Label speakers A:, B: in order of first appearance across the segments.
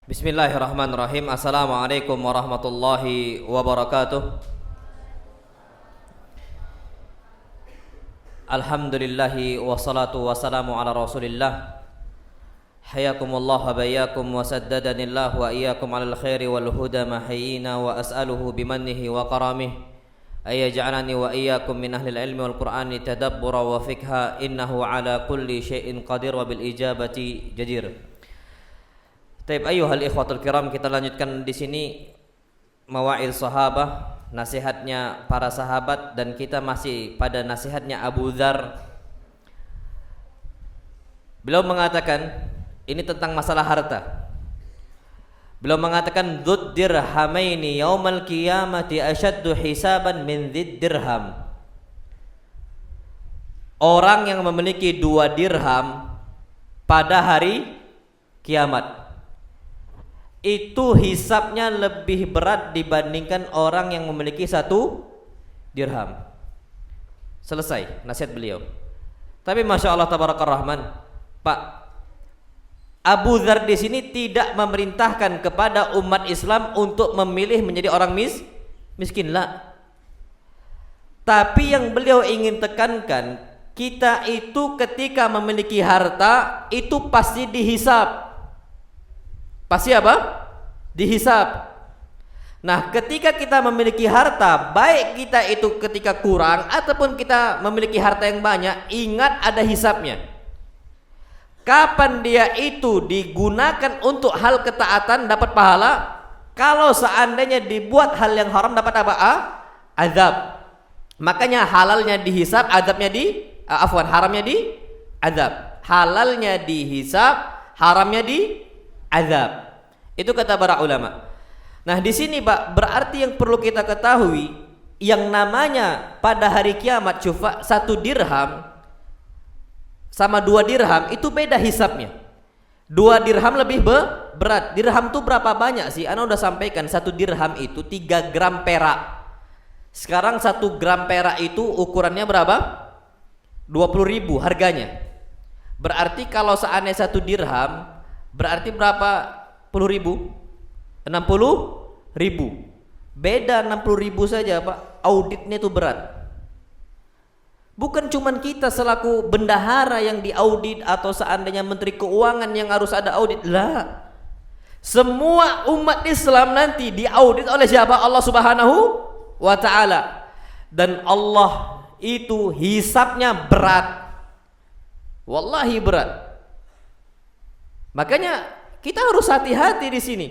A: Bismillahirrahmanirrahim. Assalamualaikum warahmatullahi wabarakatuh. Alhamdulillahi wassalatu wassalamu ala rasulillah. Hayakumullah wa bayakum wa saddadanillah wa iyyakum alal khairi wal huda mahyina wa as'aluhu bimannihi wa karamih ayaj'alani wa iyyakum min ahlil ilmi wal qur'ani tadabbura wa fikha innahu ala kulli syai'in qadir wa bil ijabati jadir. Taib ayyuhal ikhwatul kiram, kita lanjutkan di sini mawaid sahabah, nasihatnya para sahabat, dan kita masih pada nasihatnya Abu Dzar. Beliau mengatakan ini tentang masalah harta. Beliau mengatakan dzud dirhamaini yaumal qiyamati asyaddu hisaban min dzid dirham. Orang yang memiliki 2 dirham pada hari kiamat itu hisabnya lebih berat dibandingkan orang yang memiliki 1 dirham. Selesai nasihat beliau. Tapi masya Allah tabarakallah rahman, Pak Abu Dzar di sini tidak memerintahkan kepada umat Islam untuk memilih menjadi orang miskin lah. Tapi yang beliau ingin tekankan, kita itu ketika memiliki harta itu pasti dihisab. Pasti apa? Dihisab. Nah, ketika kita memiliki harta, baik kita itu ketika kurang ataupun kita memiliki harta yang banyak, ingat ada hisabnya. Kapan dia itu digunakan untuk hal ketaatan dapat pahala? Kalau seandainya dibuat hal yang haram dapat apa? Azab. Makanya halalnya dihisab, azabnya haramnya di azab. Halalnya dihisab, haramnya di azab. Itu kata para ulama. Nah, di sini Pak, berarti yang perlu kita ketahui, yang namanya pada hari kiamat, coba 1 dirham sama 2 dirham itu beda hisabnya. 2 dirham lebih berat. Dirham itu berapa banyak sih? Ana udah sampaikan 1 dirham itu 3 gram perak. Sekarang 1 gram perak itu ukurannya berapa? 20.000 harganya. Berarti kalau seandainya 1 dirham berarti berapa? 10.000? 60.000. Beda 60.000 saja Pak. Auditnya itu berat. Bukan cuman kita selaku bendahara yang diaudit atau seandainya menteri keuangan yang harus ada audit. Lah. Semua umat Islam nanti diaudit oleh siapa? Allah Subhanahu wa taala. Dan Allah itu hisabnya berat. Wallahi berat. Makanya kita harus hati-hati di sini.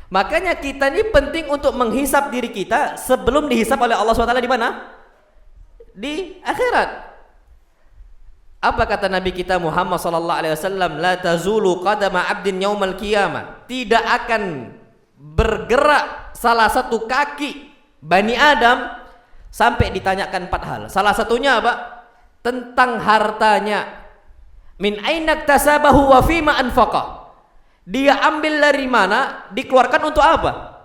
A: Makanya kita ini penting untuk menghisap diri kita sebelum dihisap oleh Allah SWT di mana? Di akhirat. Apa kata Nabi kita Muhammad sallallahu alaihi wasallam? La tazulu qadama 'abdin yaumal qiyamah. Tidak akan bergerak salah satu kaki Bani Adam sampai ditanyakan 4 hal. Salah satunya apa? Tentang hartanya. Min aina iktasabahu wa fima anfaqa. Dia ambil dari mana, dikeluarkan untuk apa?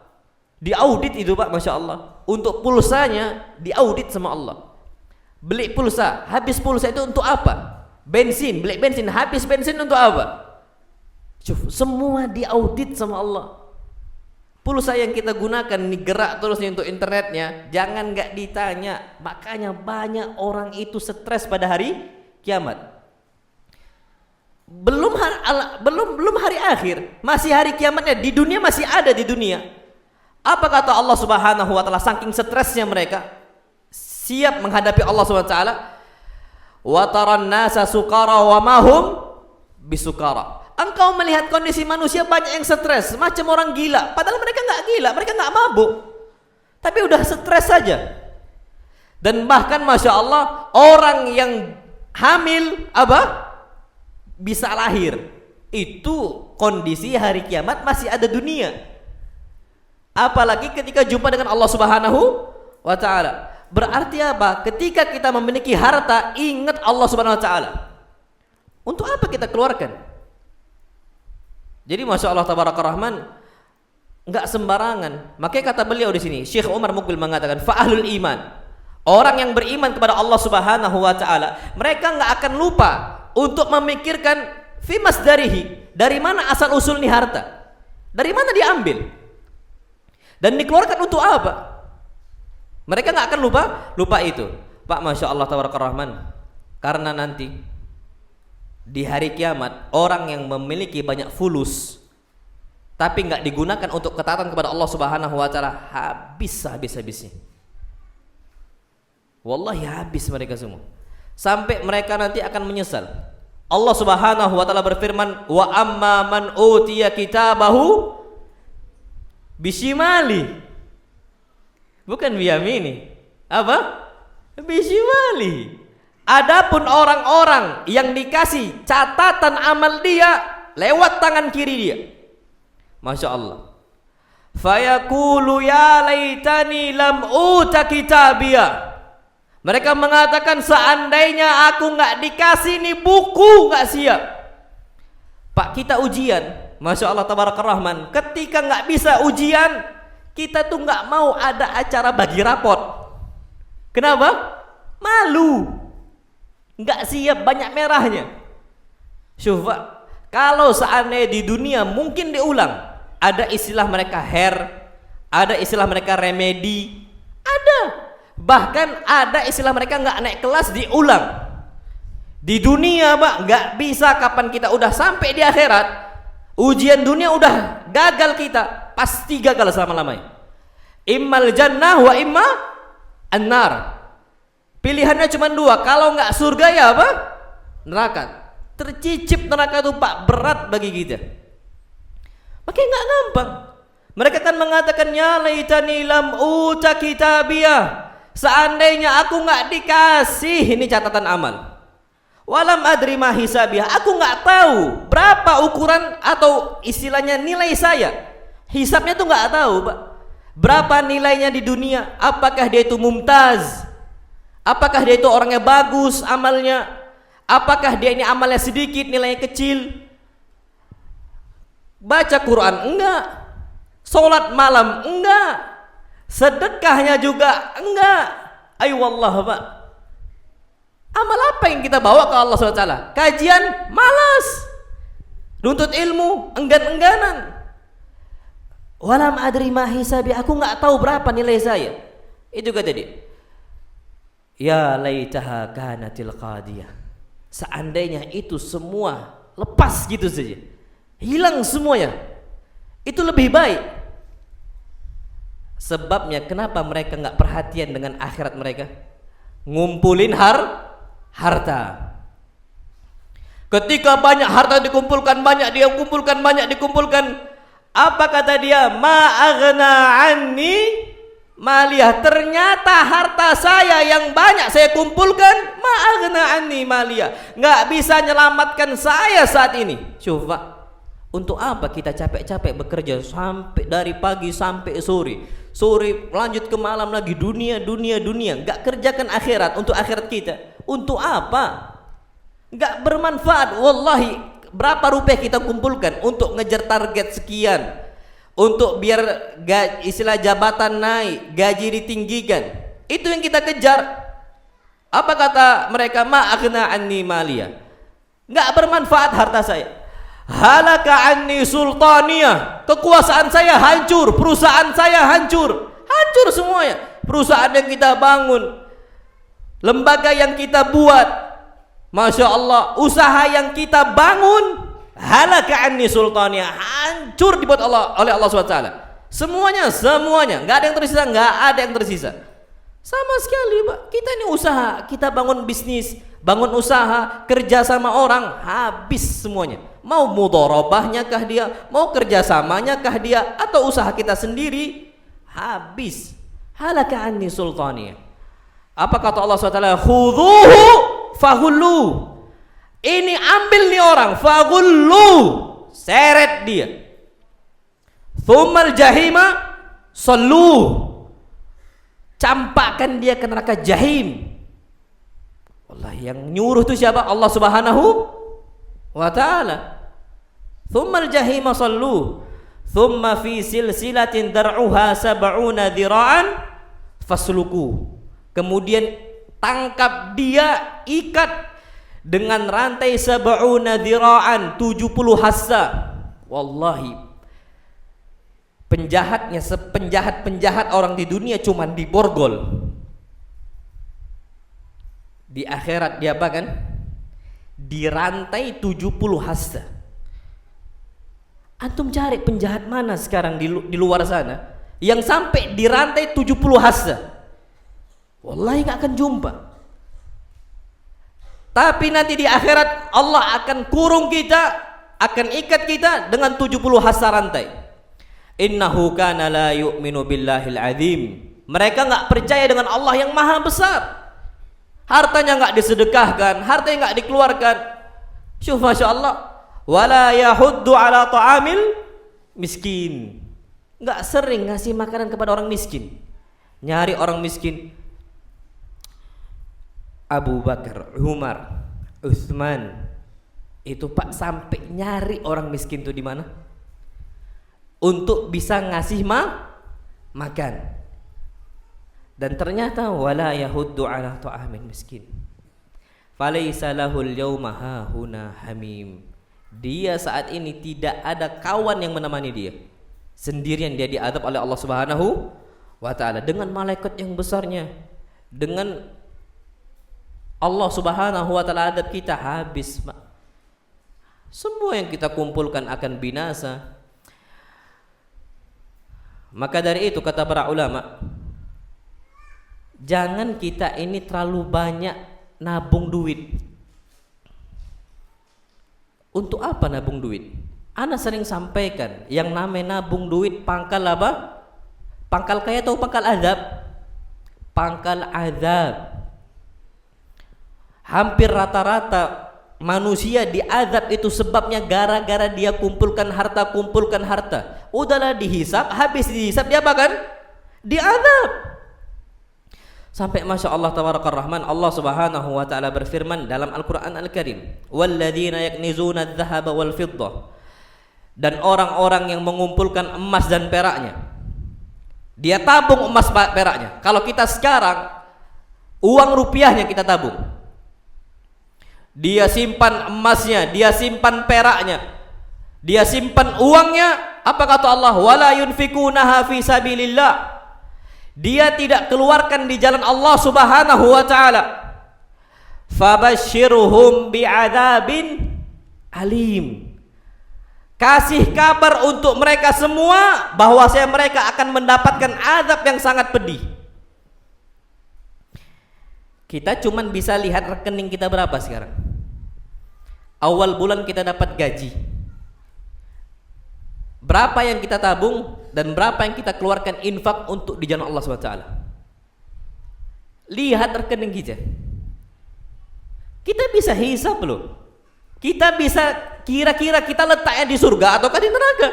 A: Diaudit itu Pak, masya Allah. Untuk pulsanya diaudit sama Allah. Beli pulsa, habis pulsa itu untuk apa? Bensin, beli bensin, habis bensin untuk apa? Semua diaudit sama Allah. Pulsa yang kita gunakan nih gerak terus nih untuk internetnya, jangan nggak ditanya. Makanya banyak orang itu stres pada hari kiamat. Belum hari akhir, masih hari kiamatnya, di dunia masih ada di dunia. Apa kata Allah Subhanahu wa taala, saking stresnya mereka siap menghadapi Allah Subhanahu wa taala? Wa taran nasa sukara wa mahum bisukara. Engkau melihat kondisi manusia banyak yang stres, macam orang gila, padahal mereka enggak gila, mereka enggak mabuk. Tapi udah stres saja. Dan bahkan masya Allah, orang yang hamil apa? Bisa lahir. Itu kondisi hari kiamat masih ada dunia. Apalagi ketika jumpa dengan Allah Subhanahu wa taala. Berarti apa? Ketika kita memiliki harta, ingat Allah Subhanahu wa taala. Untuk apa kita keluarkan? Jadi masya Allah tabarakallah rahman, enggak sembarangan. Makanya kata beliau di sini, Syekh Umar Mukbil mengatakan, fa'ahlul iman. Orang yang beriman kepada Allah Subhanahu wa taala, mereka enggak akan lupa untuk memikirkan fi masdarihi, dari mana asal usul nih harta. Dari mana diambil? Dan dikeluarkan untuk apa? Mereka nggak akan lupa itu. Pak, Masya Allah tabarakallah rahman. Karena nanti di hari kiamat orang yang memiliki banyak fulus tapi nggak digunakan untuk ketaatan kepada Allah Subhanahu wa taala, habisnya. Wallahi habis mereka semua. Sampai mereka nanti akan menyesal. Allah Subhanahu wa taala berfirman, "Wa amma man utiya kitabahu bishimali." Bukan biyamini. Apa? Bishimali. Adapun orang-orang yang dikasih catatan amal dia lewat tangan kiri dia, Masya Allah, fayaqulu ya laitani lam uta kitabiyah. Mereka mengatakan, seandainya aku nggak dikasih nih buku, nggak siap. Pak, kita ujian, Masya Allah tabarakallah rahman. Ketika nggak bisa ujian, kita tuh nggak mau ada acara bagi rapot. Kenapa? Malu. Nggak siap, banyak merahnya. Coba kalau seandainya di dunia mungkin diulang, ada istilah mereka hair, ada istilah mereka remedi, ada. Bahkan ada istilah mereka nggak naik kelas diulang. Di dunia Pak nggak bisa, kapan kita udah sampai di akhirat, ujian dunia udah gagal, kita pasti gagal selama-lamanya. Immal jannah wa imma an-nar. Pilihannya cuma dua, kalau nggak surga ya apa? Neraka. Tercicip neraka itu Pak, berat bagi kita. Makanya nggak gampang. Mereka kan mengatakan, ya laitani lam uta kitabiyah. Seandainya aku nggak dikasih ini catatan amal. Walam adri ma hisabiyah. Aku nggak tahu berapa ukuran atau istilahnya nilai saya. Hisabnya tuh nggak tahu Pak. Berapa nilainya di dunia? Apakah dia itu mumtaz? Apakah dia itu orangnya bagus amalnya? Apakah dia ini amalnya sedikit, nilainya kecil? Baca Quran enggak, sholat malam enggak, sedekahnya juga enggak. Ayo wallah Pak, amal apa yang kita bawa ke Allah SWT? Kajian malas, nuntut ilmu enggan-engganan. Walam adri ma hisabi, aku enggak tahu berapa nilai saya. Itu kata dia. Ya laitaha kanatil qadiyah. Seandainya itu semua lepas gitu saja, hilang semuanya, itu lebih baik. Sebabnya kenapa mereka nggak perhatian dengan akhirat mereka? Ngumpulin harta. Ketika banyak harta dikumpulkan, banyak dikumpulkan, apa kata dia? Ma aghna anni maliyah. Ternyata harta saya yang banyak saya kumpulkan, ma aghna anni maliyah, nggak bisa menyelamatkan saya saat ini. Coba, untuk apa kita capek-capek bekerja sampai dari pagi sampai sore lanjut ke malam lagi, dunia, nggak kerjakan akhirat untuk akhirat kita. Untuk apa? Nggak bermanfaat. Wallahi, berapa rupiah kita kumpulkan untuk ngejar target sekian, untuk biar istilah jabatan naik, gaji ditinggikan, itu yang kita kejar. Apa kata mereka? Ma aghna anni maliyah, nggak bermanfaat harta saya. Halaka anni sultaniyah, kekuasaan saya hancur, perusahaan saya hancur semuanya. Perusahaan yang kita bangun, lembaga yang kita buat, Masya Allah, usaha yang kita bangun, halaka anni sultaniyah, hancur dibuat oleh Allah SWT. Semuanya, nggak ada yang tersisa, sama sekali Pak. Kita ini usaha, kita bangun bisnis, bangun usaha, kerja sama orang, habis semuanya. Mau mudharabahnya kah dia, mau kerjasamanya kah dia, atau usaha kita sendiri, habis. Halaka anni sultaniyah. Apa kata Allah SWT? Khudhuhu faghullu. Ini ambil nih orang, faghullu, seret dia. Tsummal jahima sallu, campakkan dia ke neraka jahim. Wallahi, yang nyuruh itu siapa? Allah Subhanahu wa ta'ala. Tsummal jahima sallu, tsumma fi silsilatin dar'uha sab'una dhira'an fasluku. Kemudian tangkap dia, ikat dengan rantai sab'una dhira'an, 70 hassa. Wallahi, penjahatnya sepenjahat-penjahat orang di dunia cuman diborgol. Di akhirat dia apa kan? Dirantai 70 hasta. Antum cari penjahat mana sekarang di luar sana yang sampai dirantai 70 hasta? Wallahi gak akan jumpa. Tapi nanti di akhirat Allah akan kurung kita, akan ikat kita dengan 70 hasta rantai. Innahu kana la yu'minu billahil azim. Mereka gak percaya dengan Allah yang maha besar. Hartanya nggak disedekahkan, hartanya nggak dikeluarkan. Syuf, masya Allah. Wala yahuddu ala ta'amil miskin. Nggak sering ngasih makanan kepada orang miskin. Nyari orang miskin. Abu Bakar, Umar, Utsman, itu Pak sampai nyari orang miskin itu di mana? Untuk bisa ngasih makan. Dan ternyata wala yahuddu ala ta'amil miskin. Falaysa lahul yawma hahuna hamim. Dia saat ini tidak ada kawan yang menemani dia. Sendirian dia diadab oleh Allah Subhanahu wa taala dengan malaikat yang besarnya. Dengan Allah Subhanahu wa taala adab kita habis. Semua yang kita kumpulkan akan binasa. Maka dari itu kata para ulama, jangan kita ini terlalu banyak nabung duit. Untuk apa nabung duit? Ana sering sampaikan, yang namanya nabung duit pangkal apa? Pangkal kaya atau pangkal azab? Pangkal azab. Hampir rata-rata manusia diazab itu sebabnya gara-gara dia kumpulkan harta. Udahlah dihisap, habis dihisap dia apa kan? Diazab. Sampai masya Allah tabarakar rahman, Allah subhanahu wa ta'ala berfirman dalam Al-Quran Al-Karim, walladzina yaknizuna adh-dhahaba wal fiddah, dan orang-orang yang mengumpulkan emas dan peraknya, dia tabung emas peraknya. Kalau kita sekarang uang rupiahnya kita tabung, dia simpan emasnya, dia simpan peraknya, dia simpan uangnya. Apa kata Allah? Wala yunfikunaha fi sabilillah. Dia tidak keluarkan di jalan Allah Subhanahu wa taala. Fabashshirhum bi'adzabin alim. Kasih kabar untuk mereka semua bahwasanya mereka akan mendapatkan azab yang sangat pedih. Kita cuman bisa lihat rekening kita berapa sekarang. Awal bulan kita dapat gaji. Berapa yang kita tabung dan berapa yang kita keluarkan infak untuk di jalan Allah SWT. Lihat rekening kita. Kita bisa hisab loh. Kita bisa kira-kira kita letaknya di surga ataukah di neraka.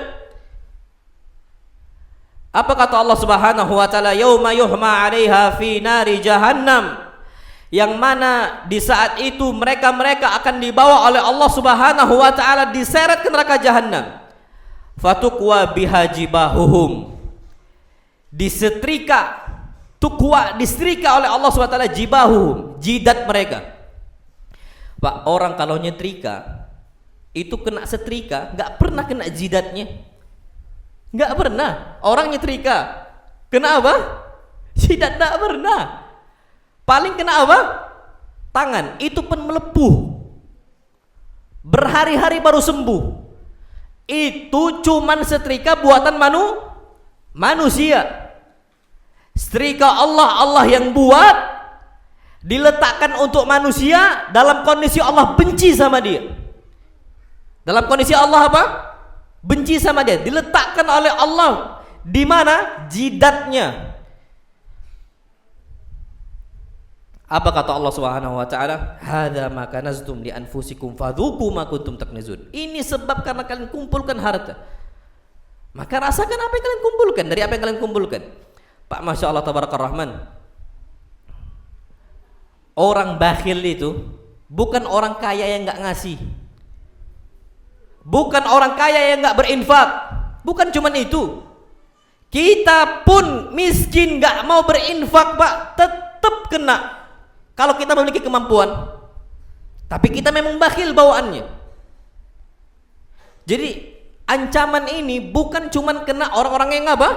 A: Apa kata Allah Subhanahu wa taala? Yauma yuhma 'alaiha fi nari jahannam. Yang mana di saat itu mereka akan dibawa oleh Allah Subhanahu wa taala diseret ke neraka jahanam. Fatukwa bihajibahuhum, disetrika, tukwa disetrika oleh Allah SWT jibahuhum, jidat mereka. Pak, orang kalau nyetrika itu kena setrika, nggak pernah kena jidatnya, nggak pernah. Orang nyetrika kena apa? Jidat, nggak pernah. Paling kena apa? Tangan, itu pun melepuh, berhari-hari baru sembuh. Itu cuman setrika buatan manusia. Setrika Allah yang buat, diletakkan untuk manusia dalam kondisi Allah benci sama dia. Dalam kondisi Allah apa? Benci sama dia. Diletakkan oleh Allah di mana? Jidatnya. Apa kata Allah Subhanahu wa taala? Hadza ma kanaztum li anfusikum fadzuqu ma kuntum taknizun. Ini sebab karena kalian kumpulkan harta. Maka rasakan apa yang kalian kumpulkan, dari apa yang kalian kumpulkan. Pak, masya Allah tabarakar rahman. Orang bakhil itu bukan orang kaya yang enggak ngasih. Bukan orang kaya yang enggak berinfak. Bukan cuman itu. Kita pun miskin enggak mau berinfak, Pak, tetap kena. Kalau kita memiliki kemampuan, tapi kita memang bakhil bawaannya. Jadi Ancaman ini bukan cuman kena orang-orang yang apa?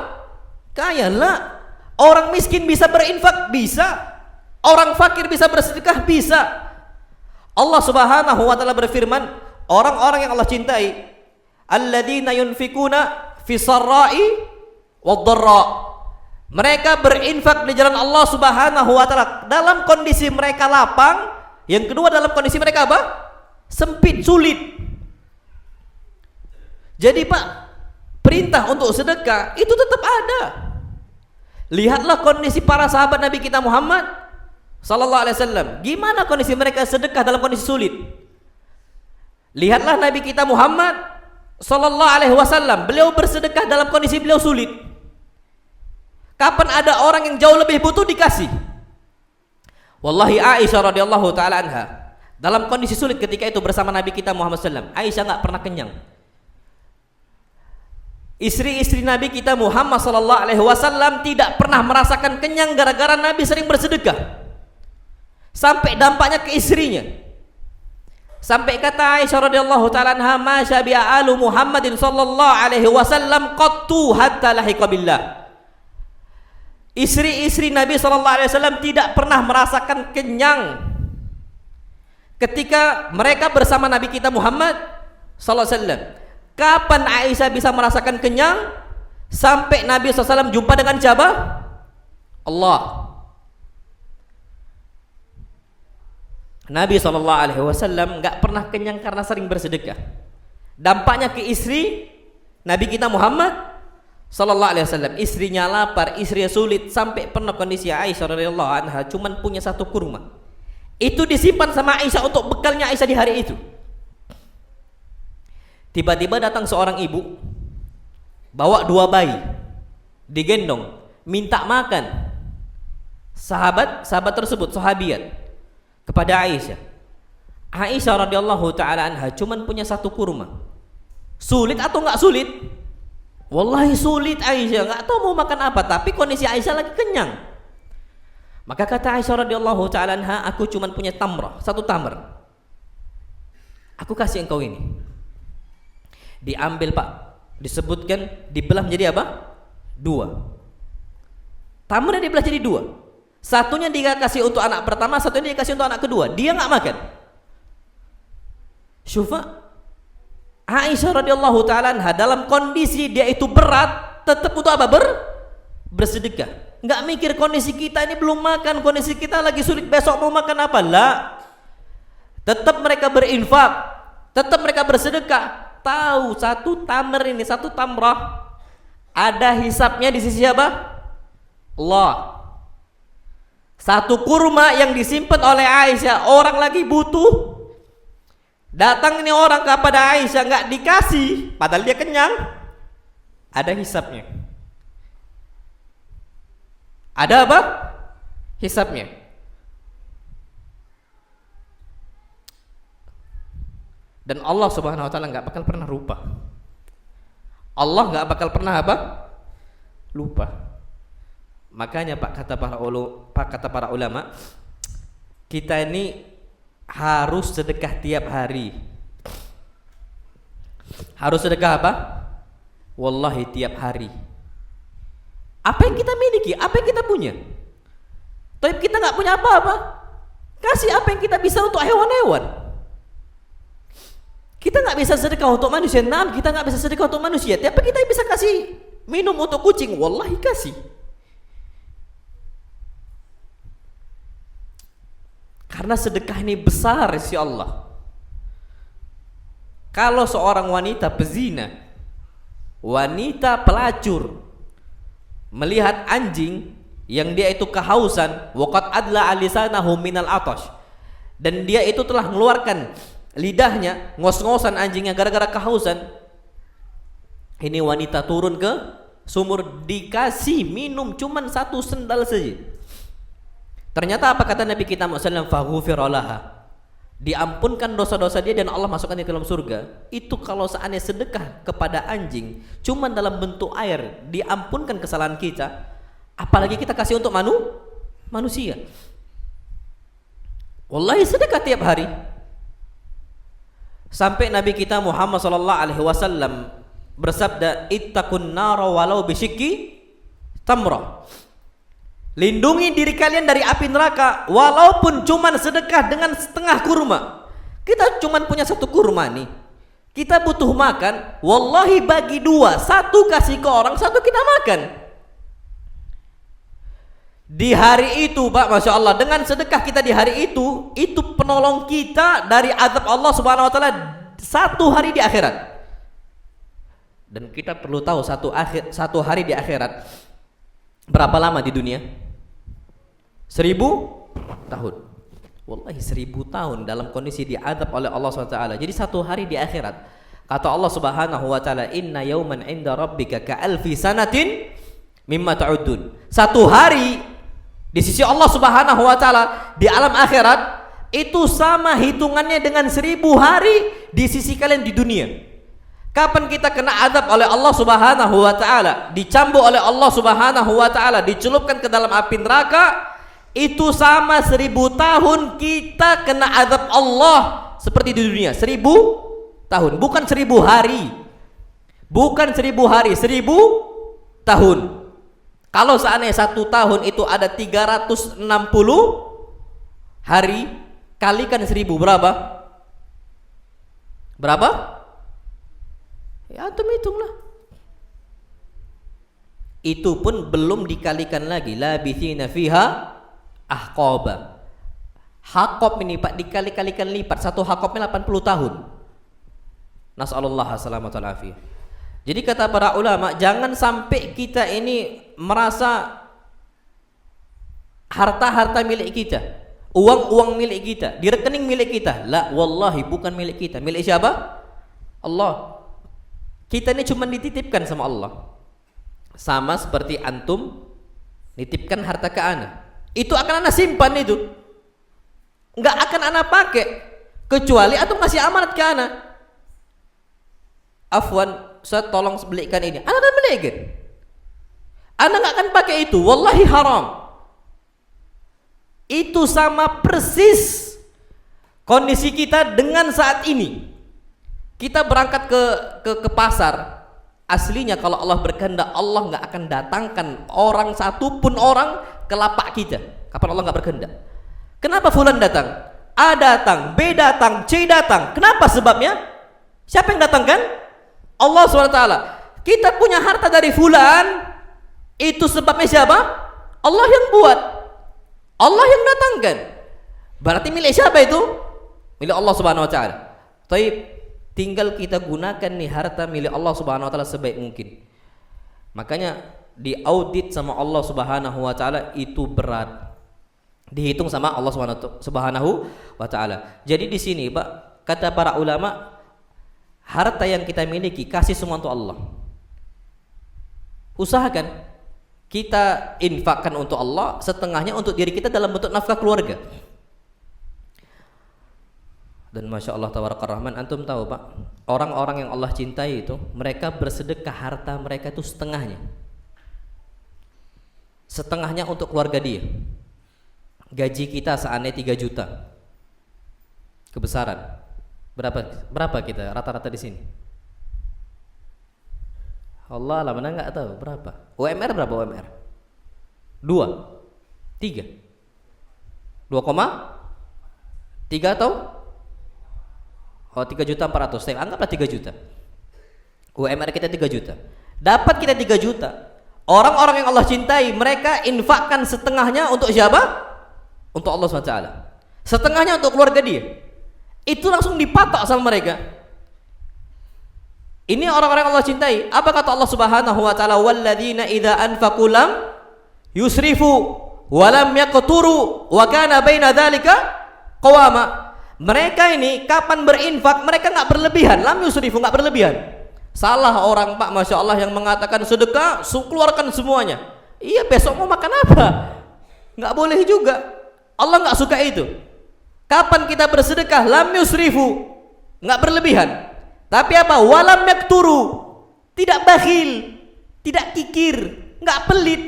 A: Kaya lah. Orang miskin bisa berinfak, bisa. Orang fakir bisa bersedekah, bisa. Allah Subhanahu wa taala berfirman, orang-orang yang Allah cintai, alladzina yunfikuna fi sarra'i wad-dharra. Mereka berinfak di jalan Allah Subhanahu wa taala dalam kondisi mereka lapang, yang kedua dalam kondisi mereka apa? Sempit, sulit. Jadi Pak, perintah untuk sedekah itu tetap ada. Lihatlah kondisi para sahabat Nabi kita Muhammad sallallahu alaihi wasallam. Gimana kondisi mereka sedekah dalam kondisi sulit? Lihatlah Nabi kita Muhammad sallallahu alaihi wasallam, beliau bersedekah dalam kondisi beliau sulit. Kapan ada orang yang jauh lebih butuh dikasih? Wallahi Aisyah radhiyallahu taala anha dalam kondisi sulit ketika itu bersama Nabi kita Muhammad sallallahu alaihi wasallam, Aisyah enggak pernah kenyang. Istri-istri Nabi kita Muhammad sallallahu alaihi wasallam tidak pernah merasakan kenyang gara-gara Nabi sering bersedekah. Sampai dampaknya ke istrinya. Sampai kata Aisyah radhiyallahu taala anha, "Ma syabi'a alu Muhammadin sallallahu alaihi wasallam qattu hatta lahiqa billah." Istri-istri Nabi sallallahu alaihi wasallam tidak pernah merasakan kenyang ketika mereka bersama Nabi kita Muhammad sallallahu alaihi wasallam. Kapan Aisyah bisa merasakan kenyang? Sampai Nabi SAW jumpa dengan siapa? Allah. Nabi SAW nggak pernah kenyang karena sering bersedekah. Dampaknya ke istri Nabi kita Muhammad SAW. Istrinya lapar, istrinya sulit, sampai pernah kondisi Aisyah radhiyallahu anha cuman punya satu kurma. Itu disimpan sama Aisyah untuk bekalnya Aisyah di hari itu. Tiba-tiba datang seorang ibu bawa 2 bayi digendong, minta makan. Sahabat tersebut, sahabiat, kepada Aisyah. Aisyah radhiyallahu taala anha cuman punya satu kurma. Sulit atau enggak sulit? Wallahi sulit Aisyah, enggak tahu mau makan apa, tapi kondisi Aisyah lagi kenyang. Maka kata Aisyah radhiyallahu taala anha, aku cuman punya tamrah, satu tamr. Aku kasih engkau ini. Diambil Pak, disebutkan dibelah menjadi apa? 2. Tamrnya dibelah jadi 2. Satunya dikasih untuk anak pertama, satunya dikasih untuk anak kedua. Dia nggak makan. Syufa, Aisyah radhiyallahu taala anha dalam kondisi dia itu berat, tetap untuk apa? Bersedekah. Nggak mikir kondisi kita ini belum makan, kondisi kita lagi sulit, besok mau makan apa? Lah. Tetap mereka berinfak, tetap mereka bersedekah. Tahu satu tamr ini, satu tamrah ada hisapnya di sisi siapa? Allah. Satu kurma yang disimpan oleh Aisyah, orang lagi butuh, datang ini orang kepada Aisyah nggak dikasih, padahal dia kenyang, ada hisapnya. Ada apa? Hisapnya. Dan Allah Subhanahu wa taala enggak bakal pernah lupa. Allah enggak bakal pernah apa? Lupa. Makanya kata para ulama, kita ini harus sedekah tiap hari. Harus sedekah apa? Wallahi tiap hari. Apa yang kita miliki, apa yang kita punya. Tapi kita enggak punya apa-apa. Kasih apa yang kita bisa untuk hewan-hewan. Kita nggak bisa sedekah untuk manusia, kita nggak bisa sedekah untuk manusia. Tapi kita bisa kasih minum untuk kucing, wallahi kasih. Karena sedekah ini besar sisi Allah. Kalau seorang wanita pezina, wanita pelacur, melihat anjing yang dia itu kehausan, waqad adla alisanahu minal atash, dan dia itu telah mengeluarkan lidahnya, ngos-ngosan anjingnya gara-gara kehausan, ini wanita turun ke sumur, dikasih minum cuman 1 sendal saja. Ternyata apa kata Nabi kita Muhammad SAW? Diampunkan dosa-dosa dia dan Allah masukkan dia ke dalam surga. Itu kalau seandainya sedekah kepada anjing cuman dalam bentuk air, diampunkan kesalahan kita, apalagi kita kasih untuk manusia. Wallahi sedekah tiap hari. Sampai Nabi kita Muhammad sallallahu alaihi wasallam bersabda, ittaqun nara walau bisyikki tamrah. Lindungi diri kalian dari api neraka walaupun cuman sedekah dengan setengah kurma. Kita cuman punya satu kurma nih, kita butuh makan, wallahi bagi dua, satu kasih ke orang, satu kita makan. Di hari itu Pak, Masya Allah, dengan sedekah kita di hari itu penolong kita dari azab Allah Subhanahu Wa Taala satu hari di akhirat. Dan kita perlu tahu satu hari di akhirat berapa lama di dunia? 1000 tahun. Wallahi 1000 tahun dalam kondisi diazab oleh Allah SWT. Jadi satu hari di akhirat, kata Allah Subhanahu Wa Taala, inna yauman inda rabbika ka'alfi sanatin mimma ta'udun. Satu hari di sisi Allah Subhanahu Wa Taala di alam akhirat itu sama hitungannya dengan 1000 hari di sisi kalian di dunia. Kapan kita kena azab oleh Allah Subhanahu Wa Taala, dicambuk oleh Allah Subhanahu Wa Taala, dicelupkan ke dalam api neraka, itu sama 1000 tahun kita kena azab Allah seperti di dunia. 1000 tahun, bukan 1000 hari, bukan 1000 hari, 1000 tahun. Kalau seandainya 1 tahun itu ada 360 hari, kalikan 1000 berapa? Berapa? Ya antum hitunglah. Itu pun belum dikalikan lagi labithina fiha ahqaba. Hakob ini Pak dikali-kalikan lipat, satu hakobnya 80 tahun. Nas'alullah salamata wal afiyah. Jadi kata para ulama, jangan sampai kita ini merasa harta-harta milik kita, uang-uang milik kita, di rekening milik kita. La, wallahi bukan milik kita. Milik siapa? Allah. Kita ini cuma dititipkan sama Allah. Sama seperti antum nitipkan harta ke ana. Itu akan ana simpan itu. Enggak akan ana pakai kecuali antum ngasih amanat ke ana. Afwan, saya tolong belikan ini. Ana akan belikan. Ana enggak akan pakai itu, wallahi haram. Itu sama persis kondisi kita dengan saat ini. Kita berangkat ke pasar. Aslinya kalau Allah berkehendak, Allah nggak akan datangkan orang satupun orang ke lapak kita. Kapan Allah nggak berkehendak? Kenapa fulan datang? A datang, B datang, C datang. Kenapa sebabnya? Siapa yang datangkan? Allah SWT. Kita punya harta dari fulan, itu sebabnya siapa? Allah yang buat, Allah yang datangkan. Berarti milik siapa itu? Milik Allah Subhanahu Wa Taala. Taib. Tinggal kita gunakan nih harta milik Allah Subhanahu Wa Taala sebaik mungkin. Makanya diaudit sama Allah Subhanahu Wa Taala itu berat. Dihitung sama Allah Subhanahu Wa Taala. Jadi di sini Pak, kata para ulama, harta yang kita miliki kasih semua untuk Allah. Usahakan kita infakkan untuk Allah, setengahnya untuk diri kita dalam bentuk nafkah keluarga. Dan Masya Allah Tabaraka Rahman, antum tahu Pak, orang-orang yang Allah cintai itu, mereka bersedekah harta mereka itu setengahnya. Setengahnya untuk keluarga dia. Gaji kita seandainya 3 juta kebesaran, berapa kita rata-rata di sini? Allah lah, mana nggak tahu berapa. UMR berapa UMR? 2, 3, 2,3 atau 3.400.000, anggaplah 3 juta. UMR kita 3 juta. Dapat kita 3 juta. Orang-orang yang Allah cintai, mereka infakkan setengahnya untuk siapa? Untuk Allah SWT. Setengahnya untuk keluarga dia. Itu langsung dipatok sama mereka. Ini orang-orang yang Allah cintai. Apa kata Allah Subhanahu Wa Taala? Walladzina idza anfaqu lam yusrifu wa lam yaqturu wa kana baina dzalika qawama. Mereka ini kapan berinfak mereka nggak berlebihan, lam yusrifu, nggak berlebihan. Salah orang Pak, Masya Allah, yang mengatakan sedekah keluarkan semuanya. Iya, besok mau makan apa? Nggak boleh juga. Allah nggak suka itu. Kapan kita bersedekah, lam yusrifu, nggak berlebihan. Tapi apa? Walam yakturu, tidak bakhil, tidak kikir, nggak pelit.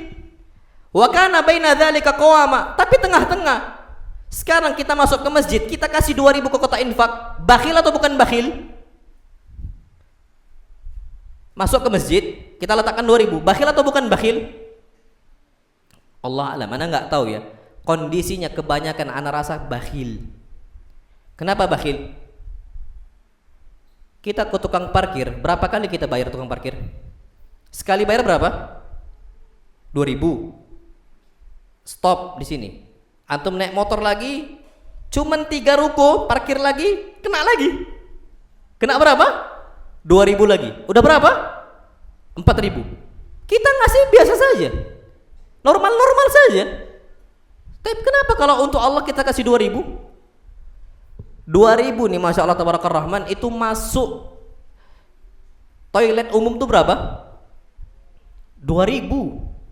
A: Wa kana baina dzalika qawama, tapi tengah-tengah. Sekarang kita masuk ke masjid, kita kasih 2.000 ke kotak infak, bakhil atau bukan bakhil? masuk ke masjid, kita letakkan 2.000. Bakhil atau bukan bakhil? Allah alam, mana nggak tahu ya. Kondisinya kebanyakan anak rasa bakhil. Kenapa bakhil? Kita ke tukang parkir, berapa kali kita bayar tukang parkir? Sekali bayar berapa? 2.000. Stop di sini. Antum naik motor lagi, cuman 3 ruko, parkir lagi, kena lagi. Kena berapa? 2.000 lagi. Udah berapa? 4.000. Kita ngasih biasa saja. Normal-normal saja. Tapi kenapa kalau untuk Allah kita kasih 2.000? 2.000 nih, Masya Allah Tabarakar Rahman, itu masuk toilet umum tuh berapa? 2.000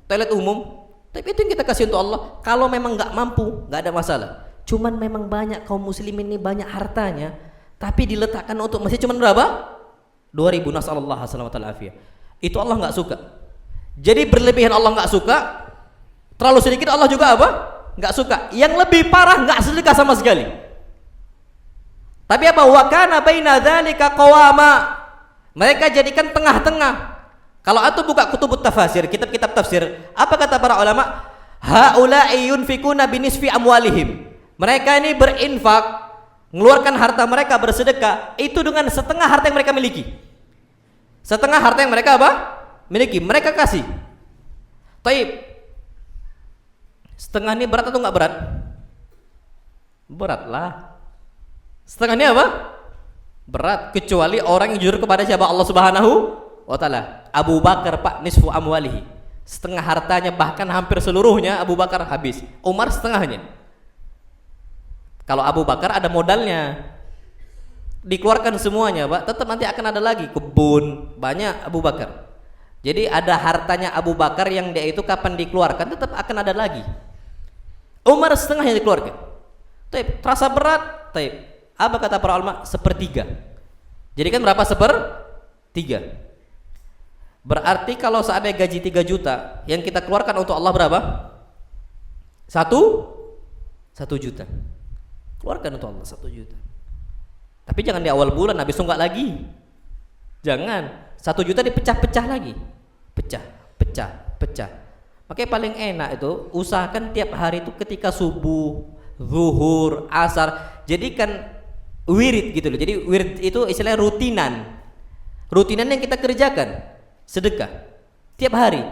A: toilet umum. Tapi itu yang kita kasih untuk Allah. Kalau memang nggak mampu, nggak ada masalah. Cuman memang banyak kaum muslimin ini banyak hartanya, tapi diletakkan untuk masjid cuman berapa? 2.000. Nasallallahu alaihi wasallam. Itu Allah nggak suka. Jadi berlebihan Allah nggak suka, terlalu sedikit Allah juga apa? Nggak suka. Yang lebih parah nggak sedekah sama sekali. Tapi apa? Wa kana baina dzalika qawama. Mereka jadikan tengah-tengah. Kalau antum buka kutubut tafsir, kitab-kitab tafsir, apa kata para ulama? Haula'i yunfikuna binisfi amwalihim. Mereka ini berinfak, mengeluarkan harta mereka, bersedekah itu dengan setengah harta yang mereka miliki. Setengah harta yang mereka apa? Miliki, mereka kasih. Taib. Setengah ini berat atau enggak berat? Berat lah. Setengah ini apa? Berat, kecuali orang yang jujur kepada siapa? Allah Subhanahu wa Ta'ala. Abu Bakar Pak nisfu amwalihi, setengah hartanya, bahkan hampir seluruhnya Abu Bakar habis. Umar setengahnya. Kalau Abu Bakar ada modalnya, dikeluarkan semuanya Pak, tetap nanti akan ada lagi kebun banyak Abu Bakar. Jadi ada hartanya Abu Bakar yang dia itu kapan dikeluarkan tetap akan ada lagi. Umar setengahnya dikeluarkan. Taib, terasa berat. Taib. Apa kata para ulama? Sepertiga. Jadi kan berapa? Sepertiga. Berarti kalau seandainya gaji 3 juta, yang kita keluarkan untuk Allah berapa? 1 juta. Keluarkan untuk Allah 1 juta. Tapi jangan di awal bulan habis itu enggak lagi. Jangan. 1 juta dipecah-pecah lagi. Pecah. Makanya paling enak itu usahakan tiap hari itu ketika subuh, zuhur, asar, jadikan wirid gitu loh. Jadi wirid itu istilahnya rutinan. Rutinan yang kita kerjakan, sedekah tiap hari.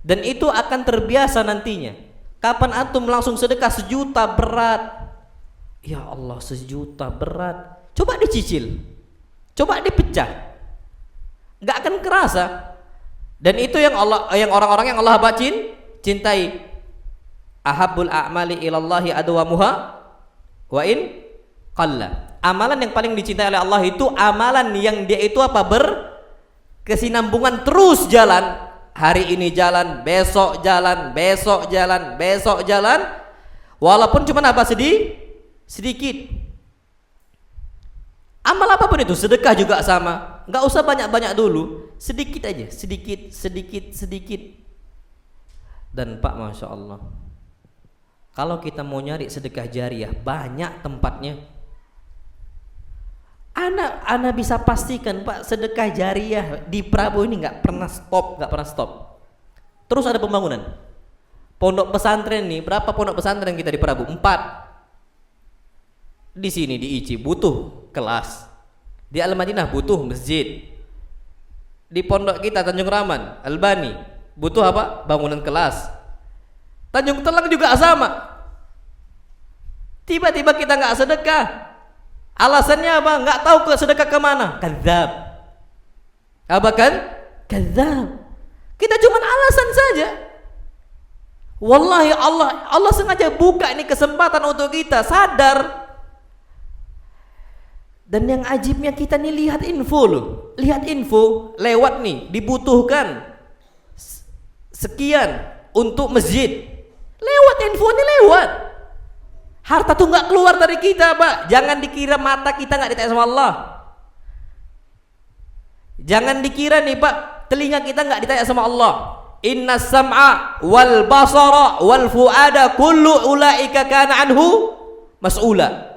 A: Dan itu akan terbiasa nantinya. Kapan antum langsung sedekah 1 juta berat. Ya Allah, 1 juta berat. Coba dicicil. Coba dipecah. Enggak akan kerasa. Dan itu yang orang-orang yang Allah cintai. Ahabbul a'mali ilallahi adwamuha wa in qalla. Amalan yang paling dicintai oleh Allah itu amalan yang dia itu apa? Berkesinambungan terus jalan. Hari ini jalan, besok jalan, besok jalan, besok jalan. Walaupun cuma apa? Sedikit. Amal apapun itu, sedekah juga sama. Enggak usah banyak-banyak dulu, sedikit aja, sedikit. Dan Pak, Masya Allah, kalau kita mau nyari sedekah jariah, banyak tempatnya. Ana bisa pastikan Pak, sedekah jariah di Prabu ini nggak pernah stop. Terus ada pembangunan. Pondok pesantren nih, berapa pondok pesantren kita di Prabu? 4. Di sini di ICI butuh kelas. Di Al-Madinah butuh masjid. Di pondok kita Tanjung Raman, Albani, butuh apa? Bangunan kelas. Tanjung Telang juga sama. Tiba-tiba kita nggak sedekah. Alasannya apa? Nggak tahu ke sedekah kemana. Kadzab. Apa kan? Kadzab. Kita cuma alasan saja. Wallahi Allah sengaja buka ini kesempatan untuk kita sadar. Dan yang ajibnya kita nih lihat info loh. Lihat info lewat nih, dibutuhkan sekian untuk masjid. Lewat info ini lewat. Harta tuh nggak keluar dari kita, Pak. Jangan dikira mata kita nggak ditanya sama Allah. Jangan dikira nih, Pak, telinga kita nggak ditanya sama Allah. Inna sam'a wal basara wal fuada kullu ulaika kana anhu mas'ula.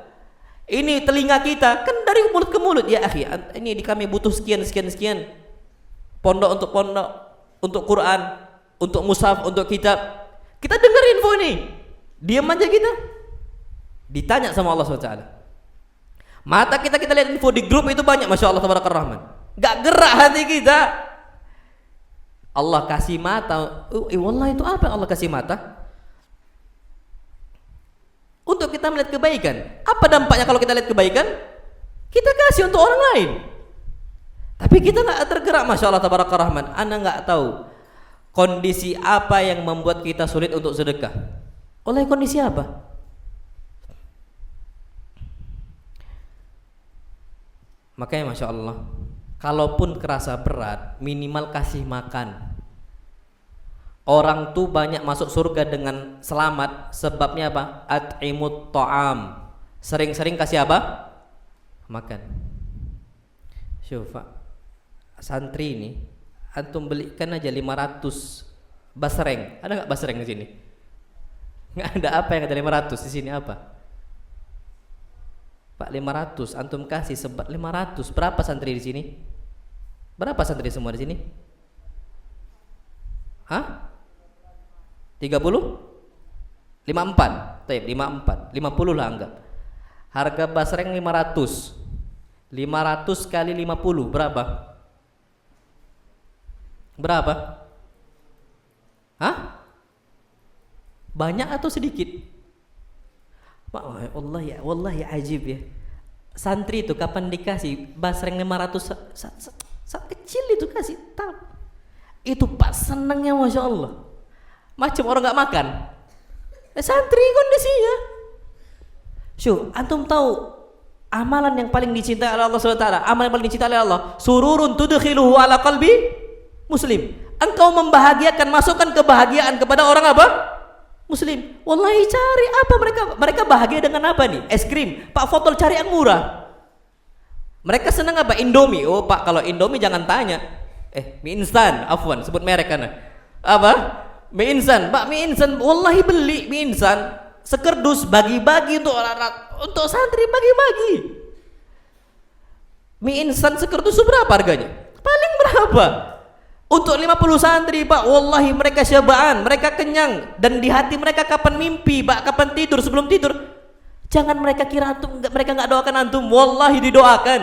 A: Ini telinga kita kan dari mulut ke mulut, ya akhi. Ini di kami butuh sekian. pondok, untuk Quran, untuk mushaf, untuk kitab. Kita dengar info ini, diam aja kita. Ditanya sama Allah SWT. Mata kita lihat info di grup itu banyak, masya Allah tabarakallah rahman. Gak gerak hati kita. Allah kasih mata. Wallah itu apa yang Allah kasih mata? Untuk kita melihat kebaikan. Apa dampaknya kalau kita lihat kebaikan? Kita kasih untuk orang lain. Tapi kita nggak tergerak, masya Allah tabarakallah rahman. Anda nggak tahu kondisi apa yang membuat kita sulit untuk sedekah. Oleh kondisi apa? Makanya masya Allah, kalaupun kerasa berat, minimal kasih makan. Orang tuh banyak masuk surga dengan selamat. Sebabnya apa? At'imut ta'am. Sering-sering kasih apa? Makan. Syufa, santri ini antum belikan aja 500 basreng. Ada nggak basreng di sini? Nggak ada. Apa yang ada 500 di sini apa? Pak, 500 antum kasih sebat 500. Berapa santri di sini? Berapa santri semua di sini? Hah? 30? 54. Taib, 54. 50 lah anggap. Harga basreng 500. 500 kali 50 berapa? Berapa? Hah? Banyak atau sedikit? Wallahi ajib ya. Santri itu kapan dikasih basreng 500 saat kecil itu kasih tab. Itu Pak senangnya masya Allah. Macam orang nggak makan. Santri kondisinya. Syuh, antum tahu amalan yang paling dicintai oleh Allah SWT, amalan yang paling dicintai oleh Allah, sururun tudkhiluhu ala qalbi muslim. Engkau membahagiakan, masukkan kebahagiaan kepada orang apa? Muslim. Wallahi cari apa mereka bahagia dengan apa nih? Es krim. Pak Fotol cari yang murah. Mereka senang apa? Indomie. Oh Pak, kalau Indomie jangan tanya. Mie instan, afwan, sebut merek kan. Apa? Mie instan. Pak, mie instan wallahi beli mie instan sekerdus, bagi-bagi untuk santri, bagi-bagi. Mie instan sekerdus berapa harganya? Paling berapa? Untuk 50 santri Pak, wallahi mereka syabaan, mereka kenyang, dan di hati mereka kapan mimpi Pak, kapan tidur, sebelum tidur. Jangan mereka kira antum, mereka nggak doakan antum, wallahi didoakan.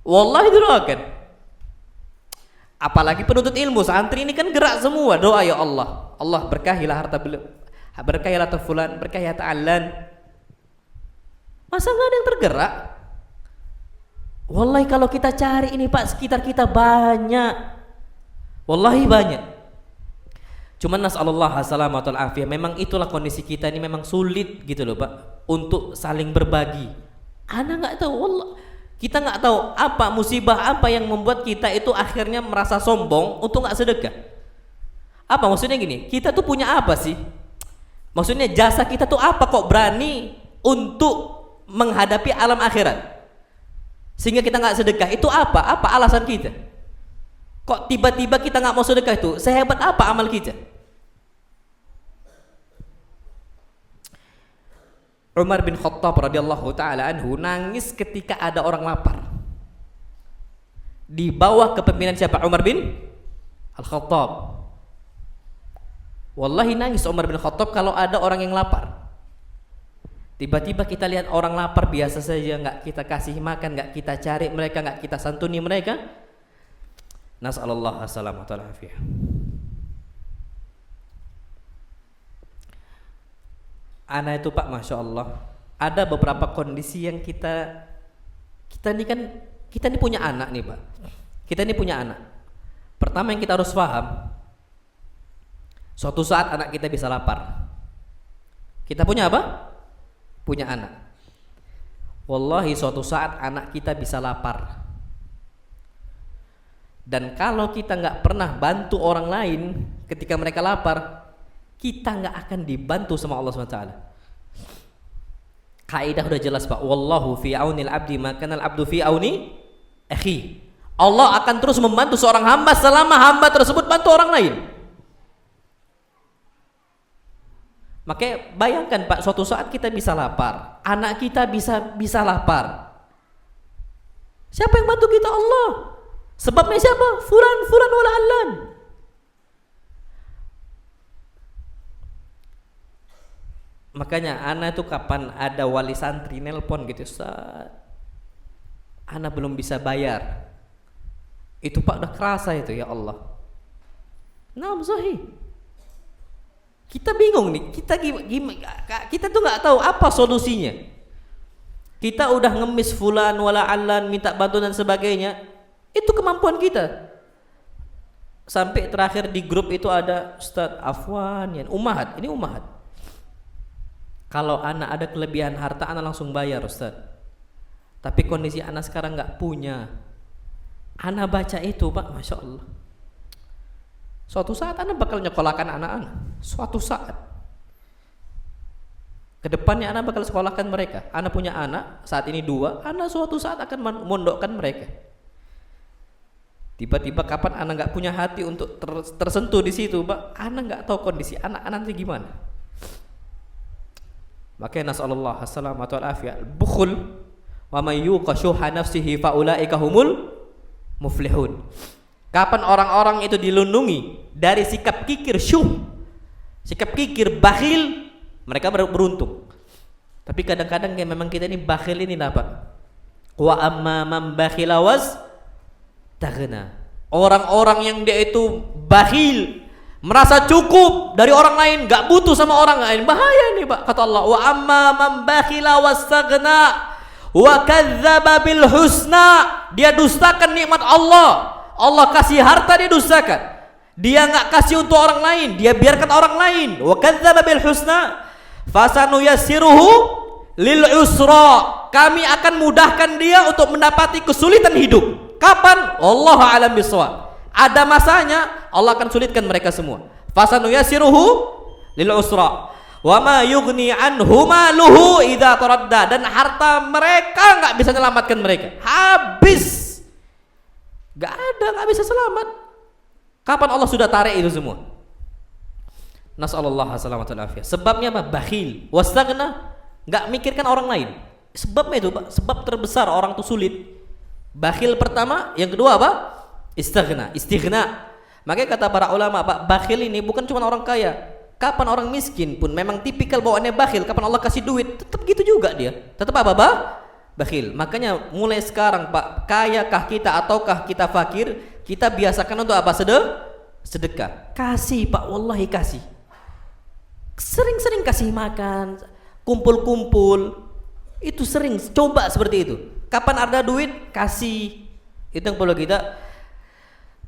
A: Wallahi didoakan. Apalagi penuntut ilmu, santri ini kan gerak semua, doa ya Allah. Allah berkahilah harta beliau, berkahilah fulan, berkahilah ta'allan. Masa nggak ada yang tergerak? Wallahi kalau kita cari ini Pak, sekitar kita banyak. Wallahi banyak. Cuman nasallallahu salamatul afiyah. Memang itulah kondisi kita ini, memang sulit gitu loh Pak, untuk saling berbagi. Ana nggak tahu, wallah, kita nggak tahu apa musibah apa yang membuat kita itu akhirnya merasa sombong untuk nggak sedekah. Apa maksudnya gini? Kita tuh punya apa sih? Maksudnya jasa kita tuh apa kok berani untuk menghadapi alam akhirat sehingga kita nggak sedekah? Itu apa? Apa alasan kita? Kok tiba-tiba kita nggak mau sedekah itu? Sehebat apa amal kita? Umar bin Khattab radhiyallahu taala anhu nangis ketika ada orang lapar. Di bawah kepemimpinan siapa? Umar bin Al-Khattab. Wallahi nangis Umar bin Khattab kalau ada orang yang lapar. Tiba-tiba kita lihat orang lapar biasa saja, nggak kita kasih makan, nggak kita cari mereka, nggak kita santuni mereka. Nas'alullah as-salamata wal afiyah. Ana itu Pak, masya Allah, ada beberapa kondisi yang kita ini punya anak nih Pak. Kita ini punya anak. Pertama yang kita harus paham, suatu saat anak kita bisa lapar. Kita punya apa? Punya anak. Wallahi suatu saat anak kita bisa lapar. Dan kalau kita nggak pernah bantu orang lain ketika mereka lapar, kita nggak akan dibantu sama Allah SWT. Kaidah udah jelas Pak. Wallahu fi aunil abdi makanal abdu fi auni akhi. Allah akan terus membantu seorang hamba selama hamba tersebut bantu orang lain. Makanya bayangkan Pak, suatu saat kita bisa lapar, anak kita bisa lapar. Siapa yang bantu kita? Allah. Sebabnya siapa? Fulan, fulan wala allan. Makanya ana itu kapan ada wali santri nelpon gitu, Ustaz, ana belum bisa bayar. Itu Pak udah kerasa itu, ya Allah. Nah, sahih. Kita bingung nih, kita tuh nggak tahu apa solusinya. Kita udah ngemis fulan wala allan, minta bantuan dan sebagainya. Itu kemampuan kita. Sampai terakhir di grup itu ada Ustaz Afwan, ya, Ummahat, ini Ummahat. Kalau anak ada kelebihan harta, anak langsung bayar, Ustaz. Tapi kondisi anak sekarang nggak punya. Anak baca itu, Pak, masya Allah. Suatu saat anak bakal nyekolahkan anak-anak. Suatu saat. Kedepannya anak bakal sekolahkan mereka. Anak punya anak, saat ini 2. Anak suatu saat akan mondokkan mereka. Tiba-tiba kapan anak nggak punya hati untuk tersentuh di situ, Pak, anak nggak tahu kondisi anak-anak nanti gimana. Makanya nasallallahu assalamatu wal afiyah. Bukhul wa may yuqa syuha nafsihi fa ulaika humul muflihun. Kapan orang-orang itu dilindungi dari sikap kikir syuh, sikap kikir bakhil, mereka beruntung. Tapi kadang-kadang kayak memang kita ini bakhil ini lah, Pak. Wa amma man bakhila was taghna. Orang-orang yang dia itu bakhil, merasa cukup dari orang lain, gak butuh sama orang lain, bahaya nih, Pak. Kata Allah, wa amma man bakhila wastaghna wa kadzdzaba bil husna. Dia dustakan nikmat Allah. Allah kasih harta, dia dustakan. Dia gak kasih untuk orang lain, dia biarkan orang lain. Wa kadzdzaba bil husna fasanuyassiruhu lil usra. Kami akan mudahkan dia untuk mendapati kesulitan hidup. Kapan? Wallahu a'lam bishawab. Ada masanya Allah akan sulitkan mereka semua. Fasanuyassiruhu lil usra. Wa ma yughni anhu maluhu idza taradda. Dan harta mereka enggak bisa menyelamatkan mereka. Habis. Enggak ada, enggak bisa selamat. Kapan Allah sudah tarik itu semua? Nasallallahu alaihi wasallam. Sebabnya apa? Bakhil, wastaghna, enggak mikirkan orang lain. Sebabnya itu, Pak, sebab terbesar orang itu sulit. Bakhil pertama, yang kedua apa? Istighna. Makanya kata para ulama, Pak, bakhil ini bukan cuma orang kaya. Kapan orang miskin pun memang tipikal bawaannya bakhil. Kapan Allah kasih duit, tetap gitu juga dia. Tetap apa, Pak? Bakhil. Makanya mulai sekarang, Pak, kayakah kita ataukah kita fakir, kita biasakan untuk apa? Sedekah. Kasih, Pak, wallahi kasih. Sering-sering kasih makan, kumpul-kumpul. Itu sering, coba seperti itu. Kapan ada duit, kasih. Itu yang perlu kita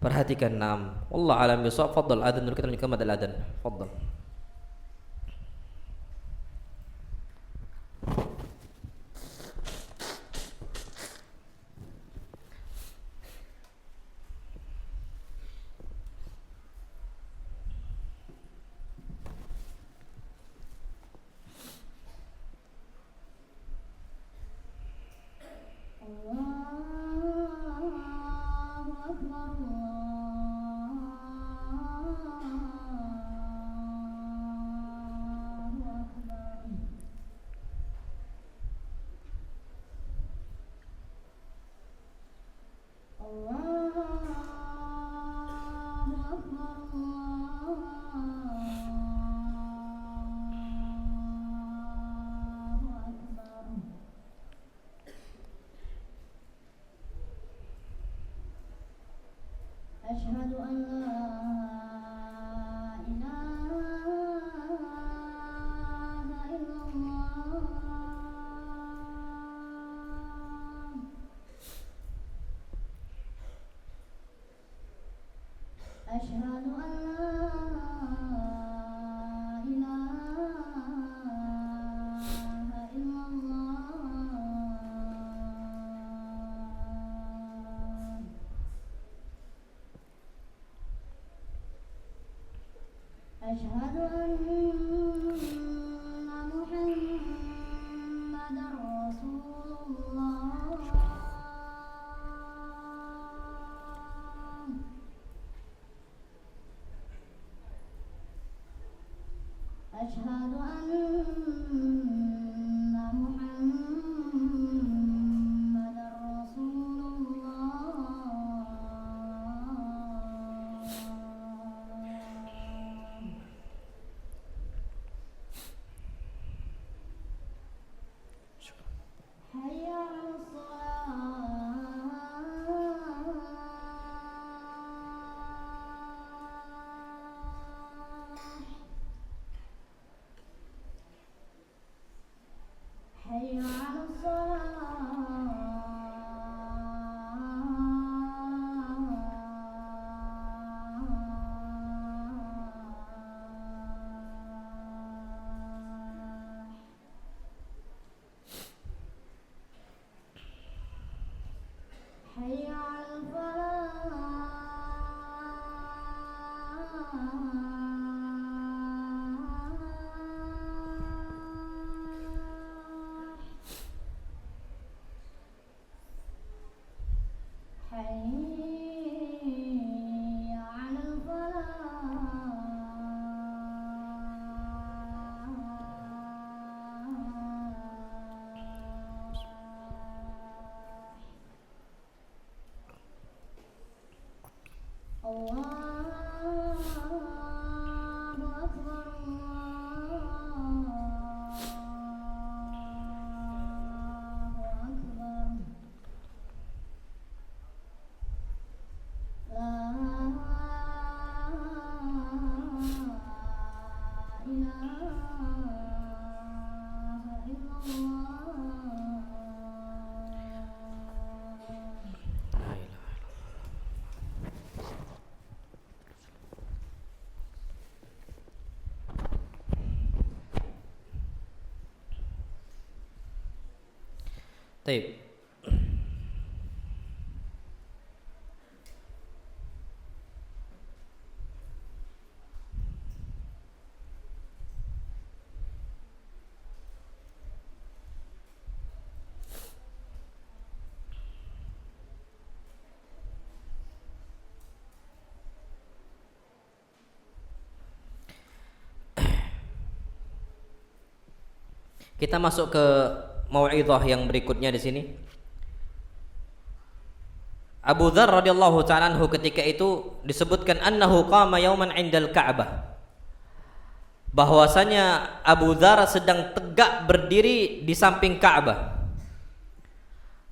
A: perhatikan. Naam. Wallahu a'lam bishawab. Fadhal adzan dulu, kita lanjutkan madal adzan. Fadhal.
B: أشهد أن لا إله إلا الله أشهد أن لا إله إلا الله أشهد أن محمدا رسول الله أشهد أن محمدا رسول الله حي على الفلاح حي على الفلاح الله أكبر الله أكبر لا إله إلا الله
A: Taib. Kita masuk ke mau'izah yang berikutnya di sini. Abu Dzar radhiyallahu ta'ala anhu ketika itu disebutkan annahu qama yauman 'indal Ka'bah. Bahwasanya Abu Dzar sedang tegak berdiri di samping Ka'bah.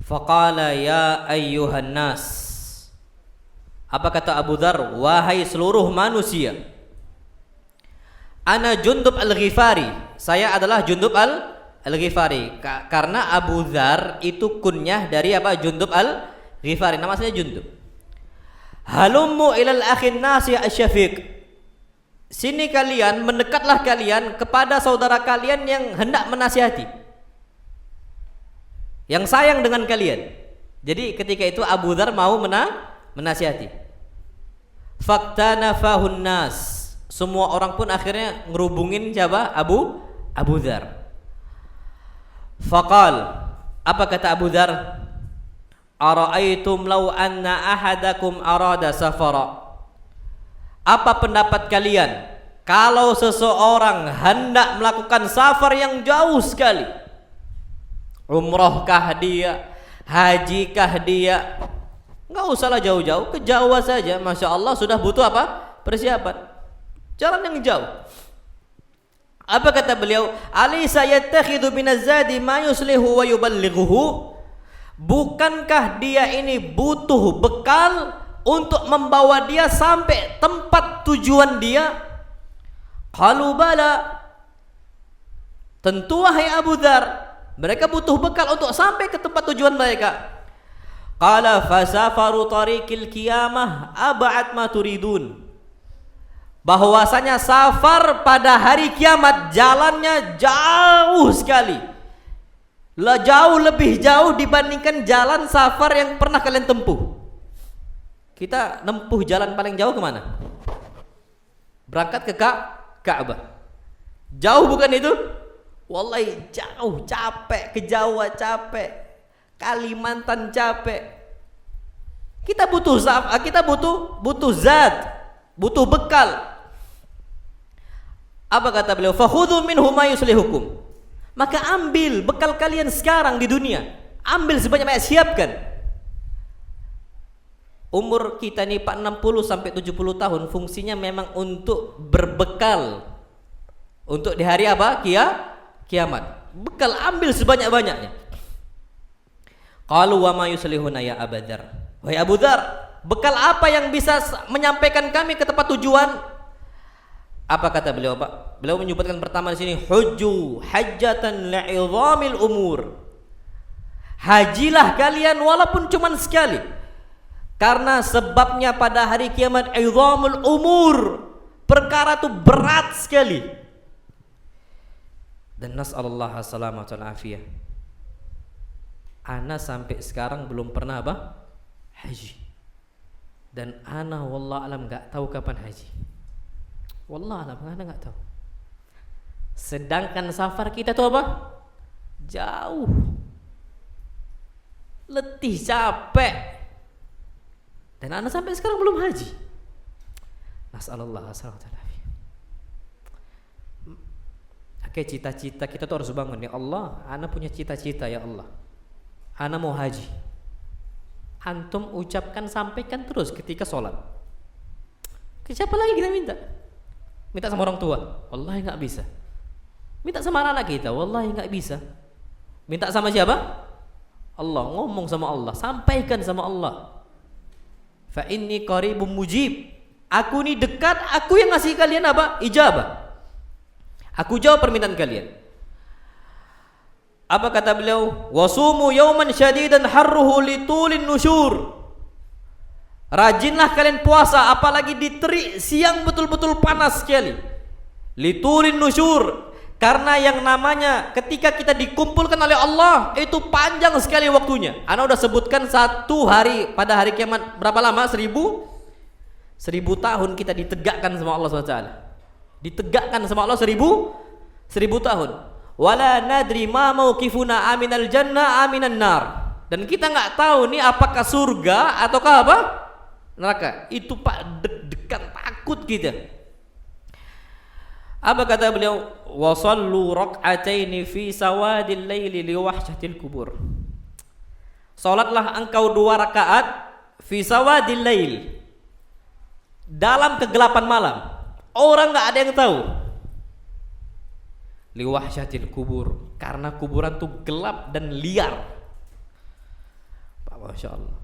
A: Faqala ya ayyuhan nas. Apa kata Abu Dzar? Wahai seluruh manusia. Ana Jundub al-Ghifari. Saya adalah Jundub al-Ghifari. Karena Abu Dzar itu kunyah dari apa? Jundub al-Ghifari. Nama aslinya Jundub. Halummu ilal akhin nasi asy-Syafiq. Sini kalian, mendekatlah kalian kepada saudara kalian yang hendak menasihati, yang sayang dengan kalian. Jadi ketika itu Abu Dzar mau menasihati. Faktanafahun nas. Semua orang pun akhirnya ngerubungin siapa? Abu Dzar. Faqal, apa kata Abu Dzar? Ara'aitum law anna ahadakum arada safara. Apa pendapat kalian kalau seseorang hendak melakukan safar yang jauh sekali? Umrahkah dia? Hajikah dia? Enggak usahlah jauh-jauh, ke Jawa saja, Masya Allah sudah butuh apa? Persiapan. Jalan yang jauh. Apa kata beliau? Alaysa yattakhidhu minaz-zadi ma yuslihu wa yuballighuhu? Bukankah dia ini butuh bekal untuk membawa dia sampai tempat tujuan dia? Qalu bala. Tentu wahai Abu Dzar, mereka butuh bekal untuk sampai ke tempat tujuan mereka. Qala fasafaru tariqil qiyamah ab'ad ma turidun. Bahwasanya safar pada hari kiamat jalannya jauh sekali. Jauh lebih jauh dibandingkan jalan safar yang pernah kalian tempuh. Kita nempuh jalan paling jauh kemana? Berangkat ke Ka'bah. Jauh bukan itu? Wallahi jauh, capek. Ke Jawa capek, Kalimantan capek. Kita butuh zat, butuh bekal. Apa kata beliau? Fakhudhu minhu ma yuslihukum. Maka ambil bekal kalian sekarang di dunia. Ambil sebanyak-banyak, siapkan. Umur kita nih Pak 60 sampai 70 tahun fungsinya memang untuk berbekal untuk di hari apa? Kiamat. Bekal ambil sebanyak-banyaknya. Qalu wa ma yuslihuna ya Abu Dzar. Wahai Abu Dzar, bekal apa yang bisa menyampaikan kami ke tempat tujuan? Apa kata beliau, Pak? Beliau menyebutkan pertama di sini hujju hajjatan li'idhamil umur. Hajilah kalian walaupun cuman sekali. Karena sebabnya pada hari kiamat idhamul umur, perkara itu berat sekali. Dan nas'alullah as-salamata wal afiyah. Ana sampai sekarang belum pernah apa? haji. Dan ana wallah alam nggak tahu kapan haji. Wallah alam, ana nggak tahu. Sedangkan safar kita tuh apa? Jauh, letih, capek. Dan ana sampai sekarang belum haji. Nasallallahu alaihi wasallam. Oke, cita-cita kita tuh harus bangun. Ya Allah, ana punya cita-cita ya Allah. Ana mau haji. Antum ucapkan, sampaikan terus ketika sholat. Ke siapa lagi kita minta? Minta sama orang tua? Wallahi nggak bisa. Minta sama anak kita? Wallahi nggak bisa. Minta sama siapa? Allah. Ngomong sama Allah, sampaikan sama Allah. Fa inni qaribum mujib. Aku ini dekat, aku yang ngasih kalian apa? Ijabah. Aku jawab permintaan kalian. Apa kata beliau? Wasumu yauman syadidan harruhu litulin nusyur. Rajinlah kalian puasa, apalagi di terik siang betul-betul panas sekali. Litulin nusyur. Karena yang namanya ketika kita dikumpulkan oleh Allah itu panjang sekali waktunya. Ana udah sebutkan satu hari pada hari kiamat berapa lama? 1000 tahun kita ditegakkan sama Allah SWT. Ditegakkan sama Allah 1000 tahun. Wala nadri ma mauqifuna aminal jannah aminan nar. Dan kita nggak tahu nih apakah surga ataukah apa? Neraka. Itu Pak deg-degan, takut kita. Apa kata beliau? Wa sallu rak'ataini fi sawadil laili li wahsyatil kubur. Salatlah engkau 2 rakaat fi sawadil lail. Dalam kegelapan malam. Orang nggak ada yang tahu. Li wahsyatil kubur, karena kuburan tuh gelap dan liar. Pak, Masya Allah.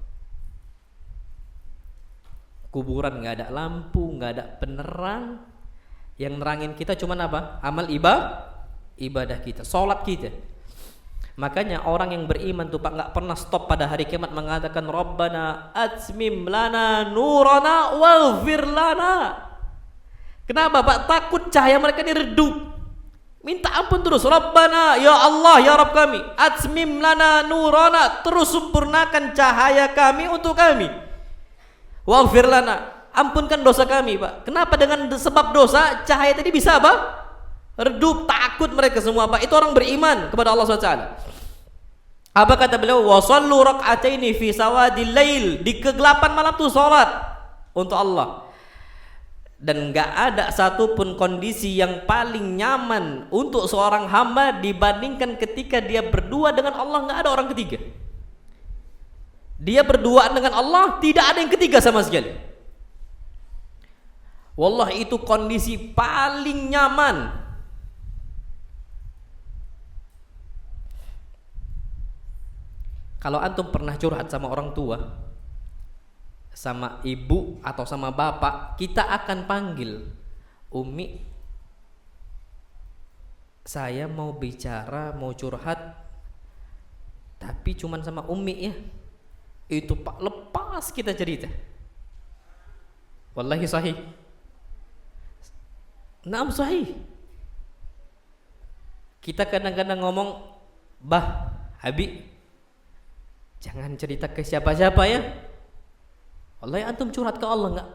A: Kuburan nggak ada lampu, nggak ada penerang. Yang nerangin kita cuman apa? Amal ibadah kita, sholat kita. Makanya orang yang beriman tuh Pak nggak pernah stop pada hari kiamat mengatakan Rabbana atmim lana nurana waghfir lana. Kenapa Pak? Takut cahaya mereka ini redup. Minta ampun terus. Rabbana, ya Allah, ya Rabb kami, atmim lana nurana, terus sempurnakan cahaya kami untuk kami. Waghfir lana, ampunkan dosa kami Pak. Kenapa? Dengan sebab dosa cahaya tadi bisa apa? Redup. Takut mereka semua Pak. Itu orang beriman kepada Allah SWT. Apa kata beliau? Wa sallu rak'ataini fi sawadil lail. Di kegelapan malam tuh salat untuk Allah. Dan gak ada satupun kondisi yang paling nyaman untuk seorang hamba dibandingkan ketika dia berdua dengan Allah. Gak ada orang ketiga. Dia berdua dengan Allah, tidak ada yang ketiga sama sekali. Wallah, itu kondisi paling nyaman. Kalau antum pernah curhat sama orang tua, sama ibu atau sama bapak, kita akan panggil, Umi, saya mau bicara, mau curhat, tapi cuman sama Umi ya. Itu Pak, lepas kita cerita. Wallahi sahih. Naam sahih. Kita kadang-kadang ngomong, Bah, Abi, jangan cerita ke siapa-siapa ya. Wallahi antum curhat ke Allah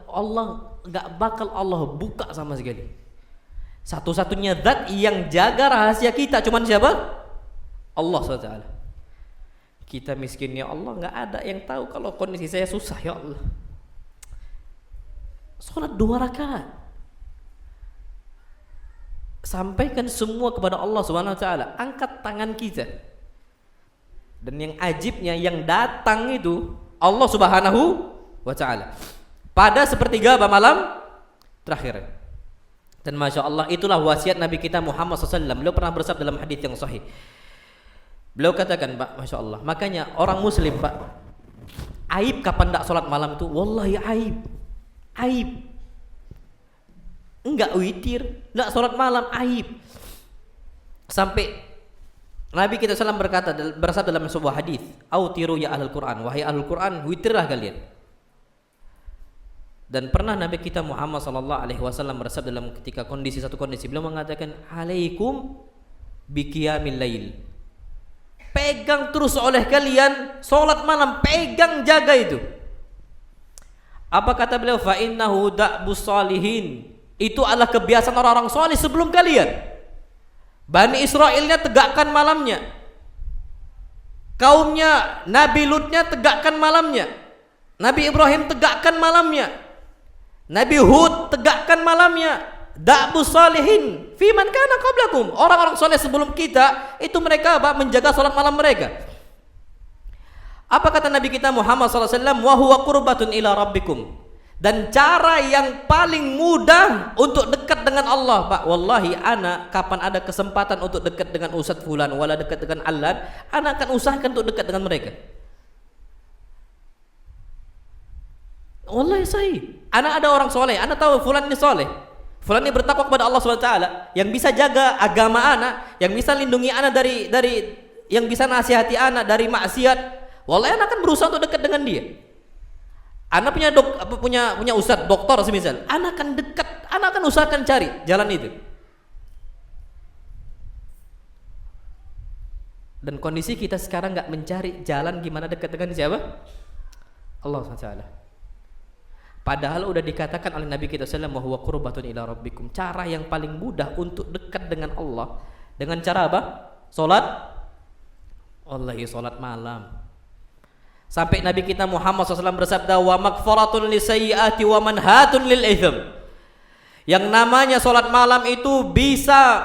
A: nggak bakal Allah buka sama sekali. Satu-satunya zat yang jaga rahasia kita cuman siapa? Allah SWT. Kita miskin ya Allah, nggak ada yang tahu kalau kondisi saya susah ya Allah. Sholat 2 rakaat, sampaikan semua kepada Allah SWT. Angkat tangan kita. Dan yang ajibnya, yang datang itu Allah Subhanahu wa ta'ala pada sepertiga malam terakhir. Dan Masya Allah, itulah wasiat Nabi kita Muhammad SAW. Beliau pernah bersabda dalam hadits yang sahih. Beliau katakan Pak, Masya Allah, makanya orang muslim Pak, aib kapan tidak sholat malam itu. Wallahi aib. Enggak witir, enggak sholat malam, aib. Sampai Nabi kita SAW bersabda dalam sebuah hadis, autiru ya ahlul Quran, wahai ahlul Quran, witirlah kalian. Dan pernah Nabi kita Muhammad SAW bersabda dalam satu kondisi, beliau mengatakan, alaikum biqiyamil lail. Pegang terus oleh kalian sholat malam, pegang, jaga itu. Apa kata beliau? Fa innahu da'bus salihin. Itu adalah kebiasaan orang-orang saleh sebelum kalian. Bani Israilnya tegakkan malamnya. Kaumnya Nabi Lutnya tegakkan malamnya. Nabi Ibrahim tegakkan malamnya. Nabi Hud tegakkan malamnya. Da'bus salihin fi man kana qablakum. Orang-orang saleh sebelum kita itu mereka menjaga salat malam mereka. Apa kata Nabi kita Muhammad SAW? Wa huwa qurbatun ila rabbikum. Dan cara yang paling mudah untuk dekat dengan Allah, Pak, wallahi ana kapan ada kesempatan untuk dekat dengan Ustadz Fulan, wala dekat dengan Allah, ana akan usahakan untuk dekat dengan mereka. Wallahi sahih. Ana ada orang soleh, ana tahu Fulan ini soleh. Fulan ini bertakwa kepada Allah SWT, yang bisa jaga agama ana, yang bisa lindungi ana dari yang bisa nasihati ana dari maksiat. Wallahi anak akan berusaha untuk dekat dengan dia. Anak punya ustadz doktor semisal, anak akan dekat, anak akan usahakan cari jalan itu. Dan kondisi kita sekarang nggak mencari jalan gimana dekat dengan siapa? Allah SWT. Padahal udah dikatakan oleh Nabi kita sallallahu alaihi wasallam, qurbatun ila rabbikum. Cara yang paling mudah untuk dekat dengan Allah dengan cara apa? Salat. Wallahi salat malam. Sampai Nabi kita Muhammad SAW bersabda, wa maghfaratun lisayyiati wa manhatun lil itsm. Yang namanya salat malam itu bisa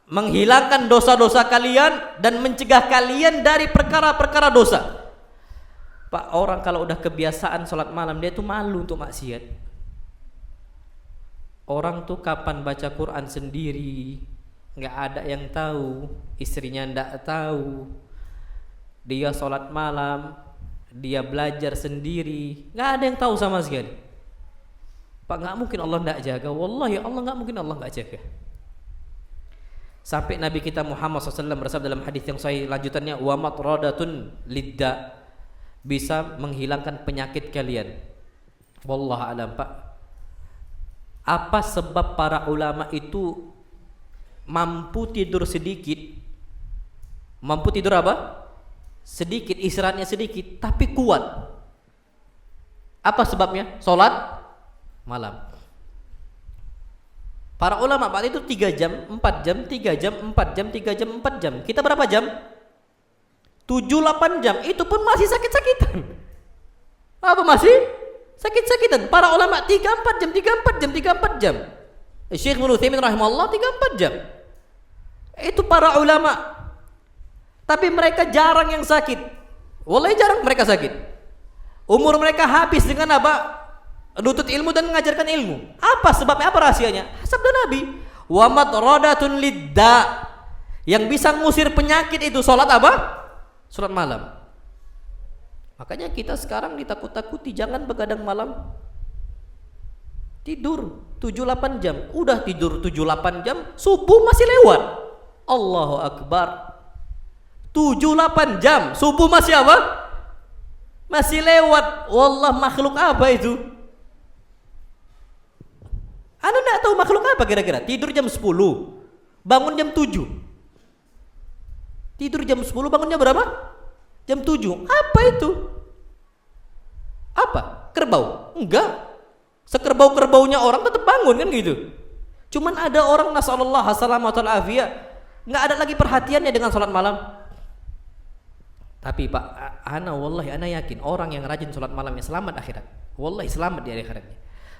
A: menghilangkan dosa-dosa kalian dan mencegah kalian dari perkara-perkara dosa. Pak, orang kalau udah kebiasaan salat malam dia tuh malu untuk maksiat. Orang tuh kapan baca Quran sendiri nggak ada yang tahu, istrinya nggak tahu. Dia salat malam, dia belajar sendiri, nggak ada yang tahu sama sekali. Pak, nggak mungkin Allah nggak jaga. Wallahi Allah nggak mungkin Allah nggak jaga. Sampai Nabi kita Muhammad SAW bersabda dalam hadis yang sahih lanjutannya, wa matradatun lidda, bisa menghilangkan penyakit kalian. Wallahu alam. Pak, apa sebab para ulama itu mampu tidur sedikit? Mampu tidur apa? Sedikit, istirahatnya sedikit, tapi kuat. Apa sebabnya? Salat malam. Para ulama pada itu 3 jam, 4 jam, 3 jam, 4 jam, 3 jam, 4 jam. Kita berapa jam? 7-8 jam. Itu pun masih sakit-sakitan. Apa masih? Sakit-sakitan. Para ulama 3-4 jam, 3-4 jam, 3-4 jam. Syekh Ibnu Utsaimin rahimahullah 3-4 jam. Itu para ulama. Tapi mereka jarang yang sakit. Wallahi jarang mereka sakit. Umur mereka habis dengan apa? Nutut ilmu dan mengajarkan ilmu. Apa sebabnya? Apa rahasianya? Sabda Nabi, wa matradatun lidda. Yang bisa ngusir penyakit itu salat apa? Salat malam. Makanya kita sekarang ditakut-takuti jangan begadang malam. Tidur 7-8 jam. Udah tidur 7-8 jam, subuh masih lewat. Allahu Akbar. 7-8 jam, subuh masih apa? Masih lewat. Wallah, makhluk apa itu? Anda tidak tahu makhluk apa kira-kira? Tidur jam 10, bangun jam 7. Tidur jam 10, bangun jam berapa? Jam 7. Apa itu? Apa? Kerbau? Enggak. Sekerbau-kerbaunya orang tetap bangun kan gitu. Cuman ada orang nasallallahu alaihi afiyah, nggak ada lagi perhatiannya dengan sholat malam. Tapi Pak, wallahi ana yakin orang yang rajin sholat malamnya selamat akhirat. Wallahi selamat di akhiratnya.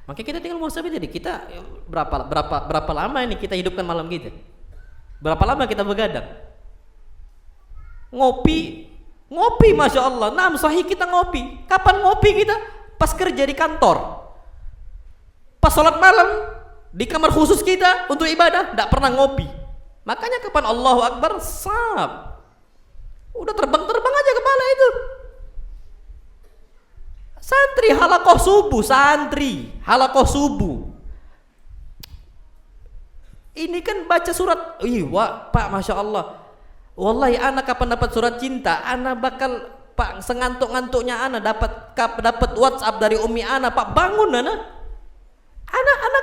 A: Makanya kita tinggal muhasabah jadi kita berapa lama ini kita hidupkan malam kita? Berapa lama kita begadang? Ngopi, masya Allah. Nah, sahih kita ngopi. Kapan ngopi kita? Pas kerja di kantor. Pas sholat malam di kamar khusus kita untuk ibadah, tidak pernah ngopi. Makanya kapan Allahu Akbar sab. Udah terbang aja kepala itu. Santri halakoh subuh. Ini kan baca surat. Wah, Pak, masya Allah. Wallahi anak kapan dapat surat cinta, anak bakal Pak sengantuk-ngantuknya anak dapat WhatsApp dari umi anak, Pak bangun anak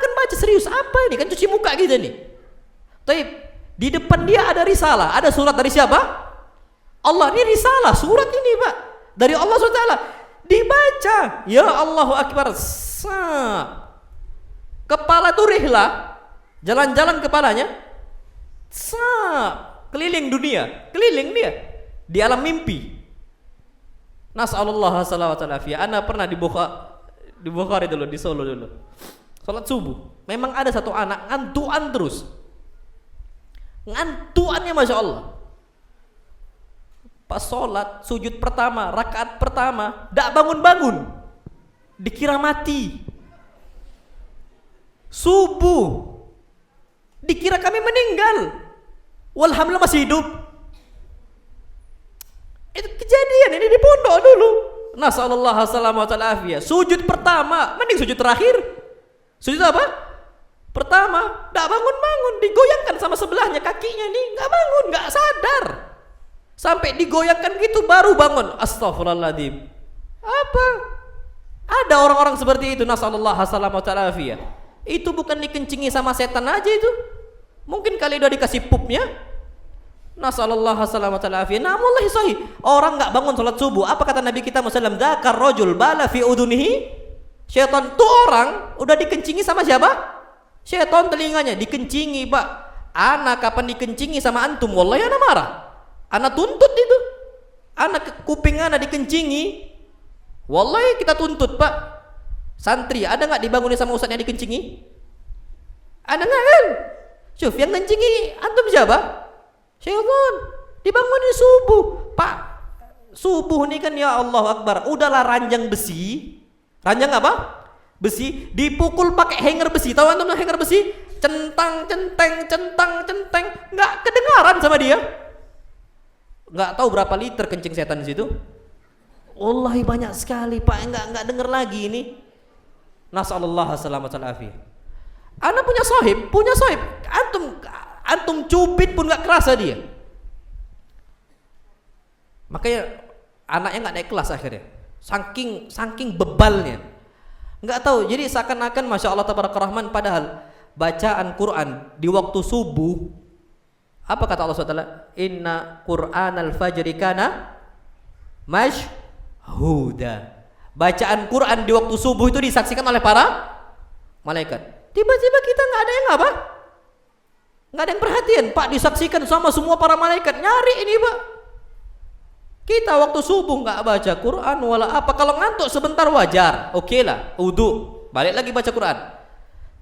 A: kan baca serius apa ini kan cuci muka gitu nih. Tapi di depan dia ada risalah, ada surat dari siapa? Allah. Ini risalah, surat ini Pak dari Allah SWT. Dibaca. Ya Allahu Akbar. Kepala tuh rihlah. Jalan-jalan kepalanya. Keliling dunia. Keliling dia. Di alam mimpi. Nas'alullah salawat al-afiyah. Ana pernah di Bukhari dulu, di Solo dulu. Salat subuh. Memang ada satu anak ngantuan terus. Ngantuannya Masya Allah. Pas sholat, sujud pertama, rakaat pertama, dak bangun-bangun. Dikira mati. Subuh. Dikira kami meninggal. Walhamdulillah masih hidup. Itu kejadian ini di pondok dulu. Nasallallahu alaihi wasallam. Sujud pertama, mending sujud terakhir. Sujud apa? Pertama, dak bangun-bangun, digoyangkan sama sebelahnya kakinya nih, enggak bangun, enggak sadar. Sampai digoyangkan gitu baru bangun. Astaghfirullahaladzim. Apa? Ada orang-orang seperti itu. Nasallallahu alaihi wasallam. Itu bukan dikencingi sama setan aja itu. Mungkin kali udah dikasih pupnya. Nasallallahu alaihi wasallam. Nah, wallahi sahih. Orang enggak bangun salat subuh. Apa kata Nabi kita Muhammad? Dzakar rajul bala fi udunihi. Syaitan tuh orang udah dikencingi sama siapa? Syaitan telinganya dikencingi, Pak. Anak kapan dikencingi sama antum? Wallahi ana marah. Ana tuntut itu. Anak kuping ana dikencingi. Wallahi kita tuntut, Pak. Santri, ada enggak dibangunin sama ustaznya dikencingi? Ada enggak kan? Syuf, yang kencingi antum siapa? Syaitan. Dibangunin subuh. Pak, subuh ini kan ya Allah Akbar. Udahlah ranjang besi. Ranjang apa? Besi dipukul pakai hanger besi. Tahu antum hanger besi? Centang centeng centang centeng, nggak kedengaran sama dia. Nggak tahu berapa liter kencing setan di situ. Wallahi banyak sekali, Pak. Nggak denger lagi ini. Nasallallahu alaihi wasallam. Ana punya sahib. Antum cubit pun nggak kerasa dia. Makanya anaknya nggak naik kelas akhirnya. Saking bebalnya. Enggak tahu. Jadi seakan-akan Masya Allah Tabaraka Rahman, padahal bacaan Quran di waktu subuh, apa kata Allah SWT? Inna Qur'anal fajri kana mashhuda. Bacaan Quran di waktu subuh itu disaksikan oleh para malaikat. Tiba-tiba kita enggak ada yang apa? Enggak ada yang perhatian. Pak, disaksikan sama semua para malaikat. Nyari ini, Pak. Kita waktu subuh nggak baca Quran wala apa. Kalau ngantuk sebentar wajar, oke lah, wudu, balik lagi baca Quran.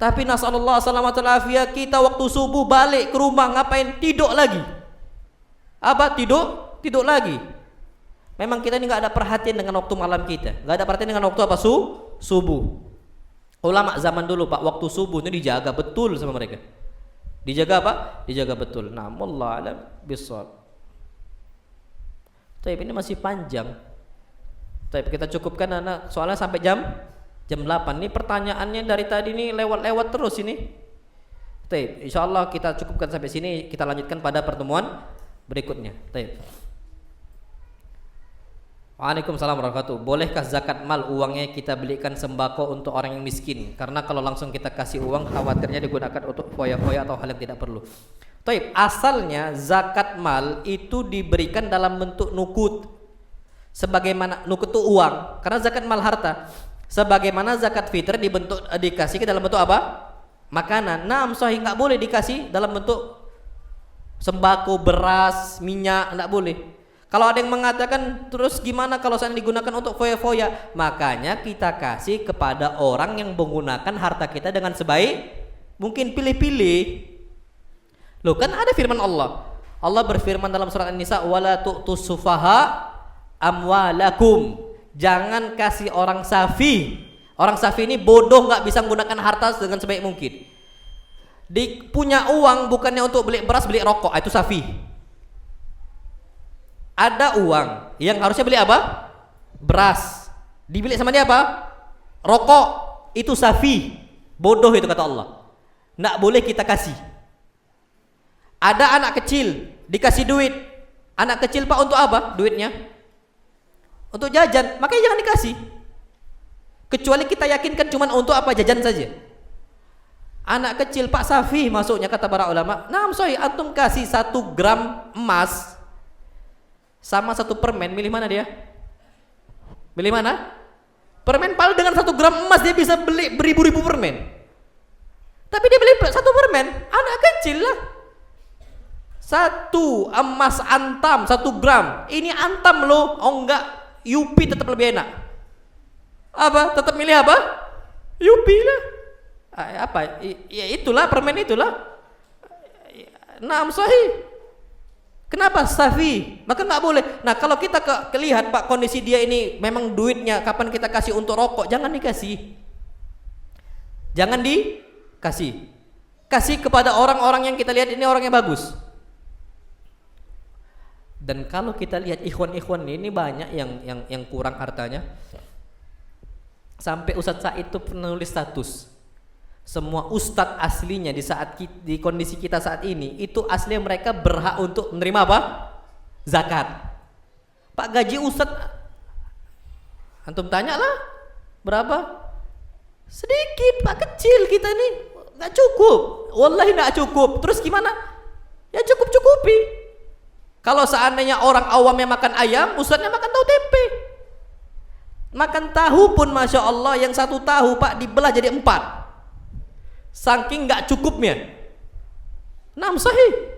A: Tapi nasallallahu alaihi kita waktu subuh balik ke rumah ngapain? Tidur lagi. Apa? Tidur lagi. Memang kita ini nggak ada perhatian dengan waktu malam kita, nggak ada perhatian dengan waktu apa? Subuh. Ulama zaman dulu, Pak, waktu subuh itu dijaga betul sama mereka. Dijaga apa? Dijaga betul. Nah, wallahu alam bissawab. Tapi ini masih panjang. Tapi kita cukupkan anak, soalnya sampai jam 8. Ini pertanyaannya dari tadi nih lewat-lewat terus ini. Tapi insyaallah kita cukupkan sampai sini, kita lanjutkan pada pertemuan berikutnya. Tapi Waalaikumsalam warahmatullahi wabarakatuh. Bolehkah zakat mal uangnya kita belikan sembako untuk orang yang miskin? Karena kalau langsung kita kasih uang khawatirnya digunakan untuk foya-foya atau hal yang tidak perlu. Taib, asalnya zakat mal itu diberikan dalam bentuk nukut. Sebagaimana nukut itu uang, karena zakat mal harta. Sebagaimana zakat fitr dikasih ke dalam bentuk apa? Makanan. Nah, sahih, enggak boleh dikasih dalam bentuk sembako, beras, minyak, enggak boleh. Kalau ada yang mengatakan terus gimana kalau saya digunakan untuk foya-foya? Makanya kita kasih kepada orang yang menggunakan harta kita dengan sebaik mungkin, pilih-pilih. Loh, kan ada firman Allah. Allah berfirman dalam surat An-Nisa, wala tu'tus sufaha amwalakum. Jangan kasih orang safi. Orang safi ini bodoh, nggak bisa menggunakan harta dengan sebaik mungkin. Punya uang bukannya untuk beli beras, beli rokok, itu safi. Ada uang yang harusnya beli apa? Beras. Dibeli sama dia apa? Rokok. Itu safi. Bodoh itu kata Allah. Nggak boleh kita kasih. Ada anak kecil dikasih duit. Anak kecil, Pak, untuk apa duitnya? Untuk jajan. Makanya jangan dikasih. Kecuali kita yakinkan cuma untuk apa? Jajan saja. Anak kecil, Pak, safi masuknya kata para ulama. Nah, antum kasih 1 gram emas sama 1 permen, milih mana dia? Milih mana? Permen padahal dengan 1 gram emas dia bisa beli beribu-ribu permen. Tapi dia beli 1 permen, anak kecil lah. 1 emas antam 1 gram. Ini antam loh. Oh enggak, Yupi tetap lebih enak. Apa? Tetap milih apa? Yupi lah. Apa? Ya itulah permen itulah. Naam sahih. Kenapa Safi? Maka nggak boleh. Nah kalau kita kelihat Pak kondisi dia ini memang duitnya kapan kita kasih untuk rokok, jangan dikasih. Jangan dikasih. Kasih kepada orang-orang yang kita lihat ini orang yang bagus. Dan kalau kita lihat ikhwan-ikhwan ini banyak yang kurang hartanya. Sampai Ustadz Said itu pernah nulis status. Semua ustadz aslinya di kondisi kita saat ini itu aslinya mereka berhak untuk menerima apa? Zakat. Pak gaji ustadz antum tanyalah berapa? Sedikit Pak, kecil kita nih, nggak cukup. Wallahi nggak cukup. Terus gimana? Ya cukup-cukupi. Kalau seandainya orang awamnya makan ayam, ustadznya makan tahu tempe. Makan tahu pun masya Allah yang 1 tahu Pak dibelah jadi 4. Saking nggak cukupnya. Naam sahih.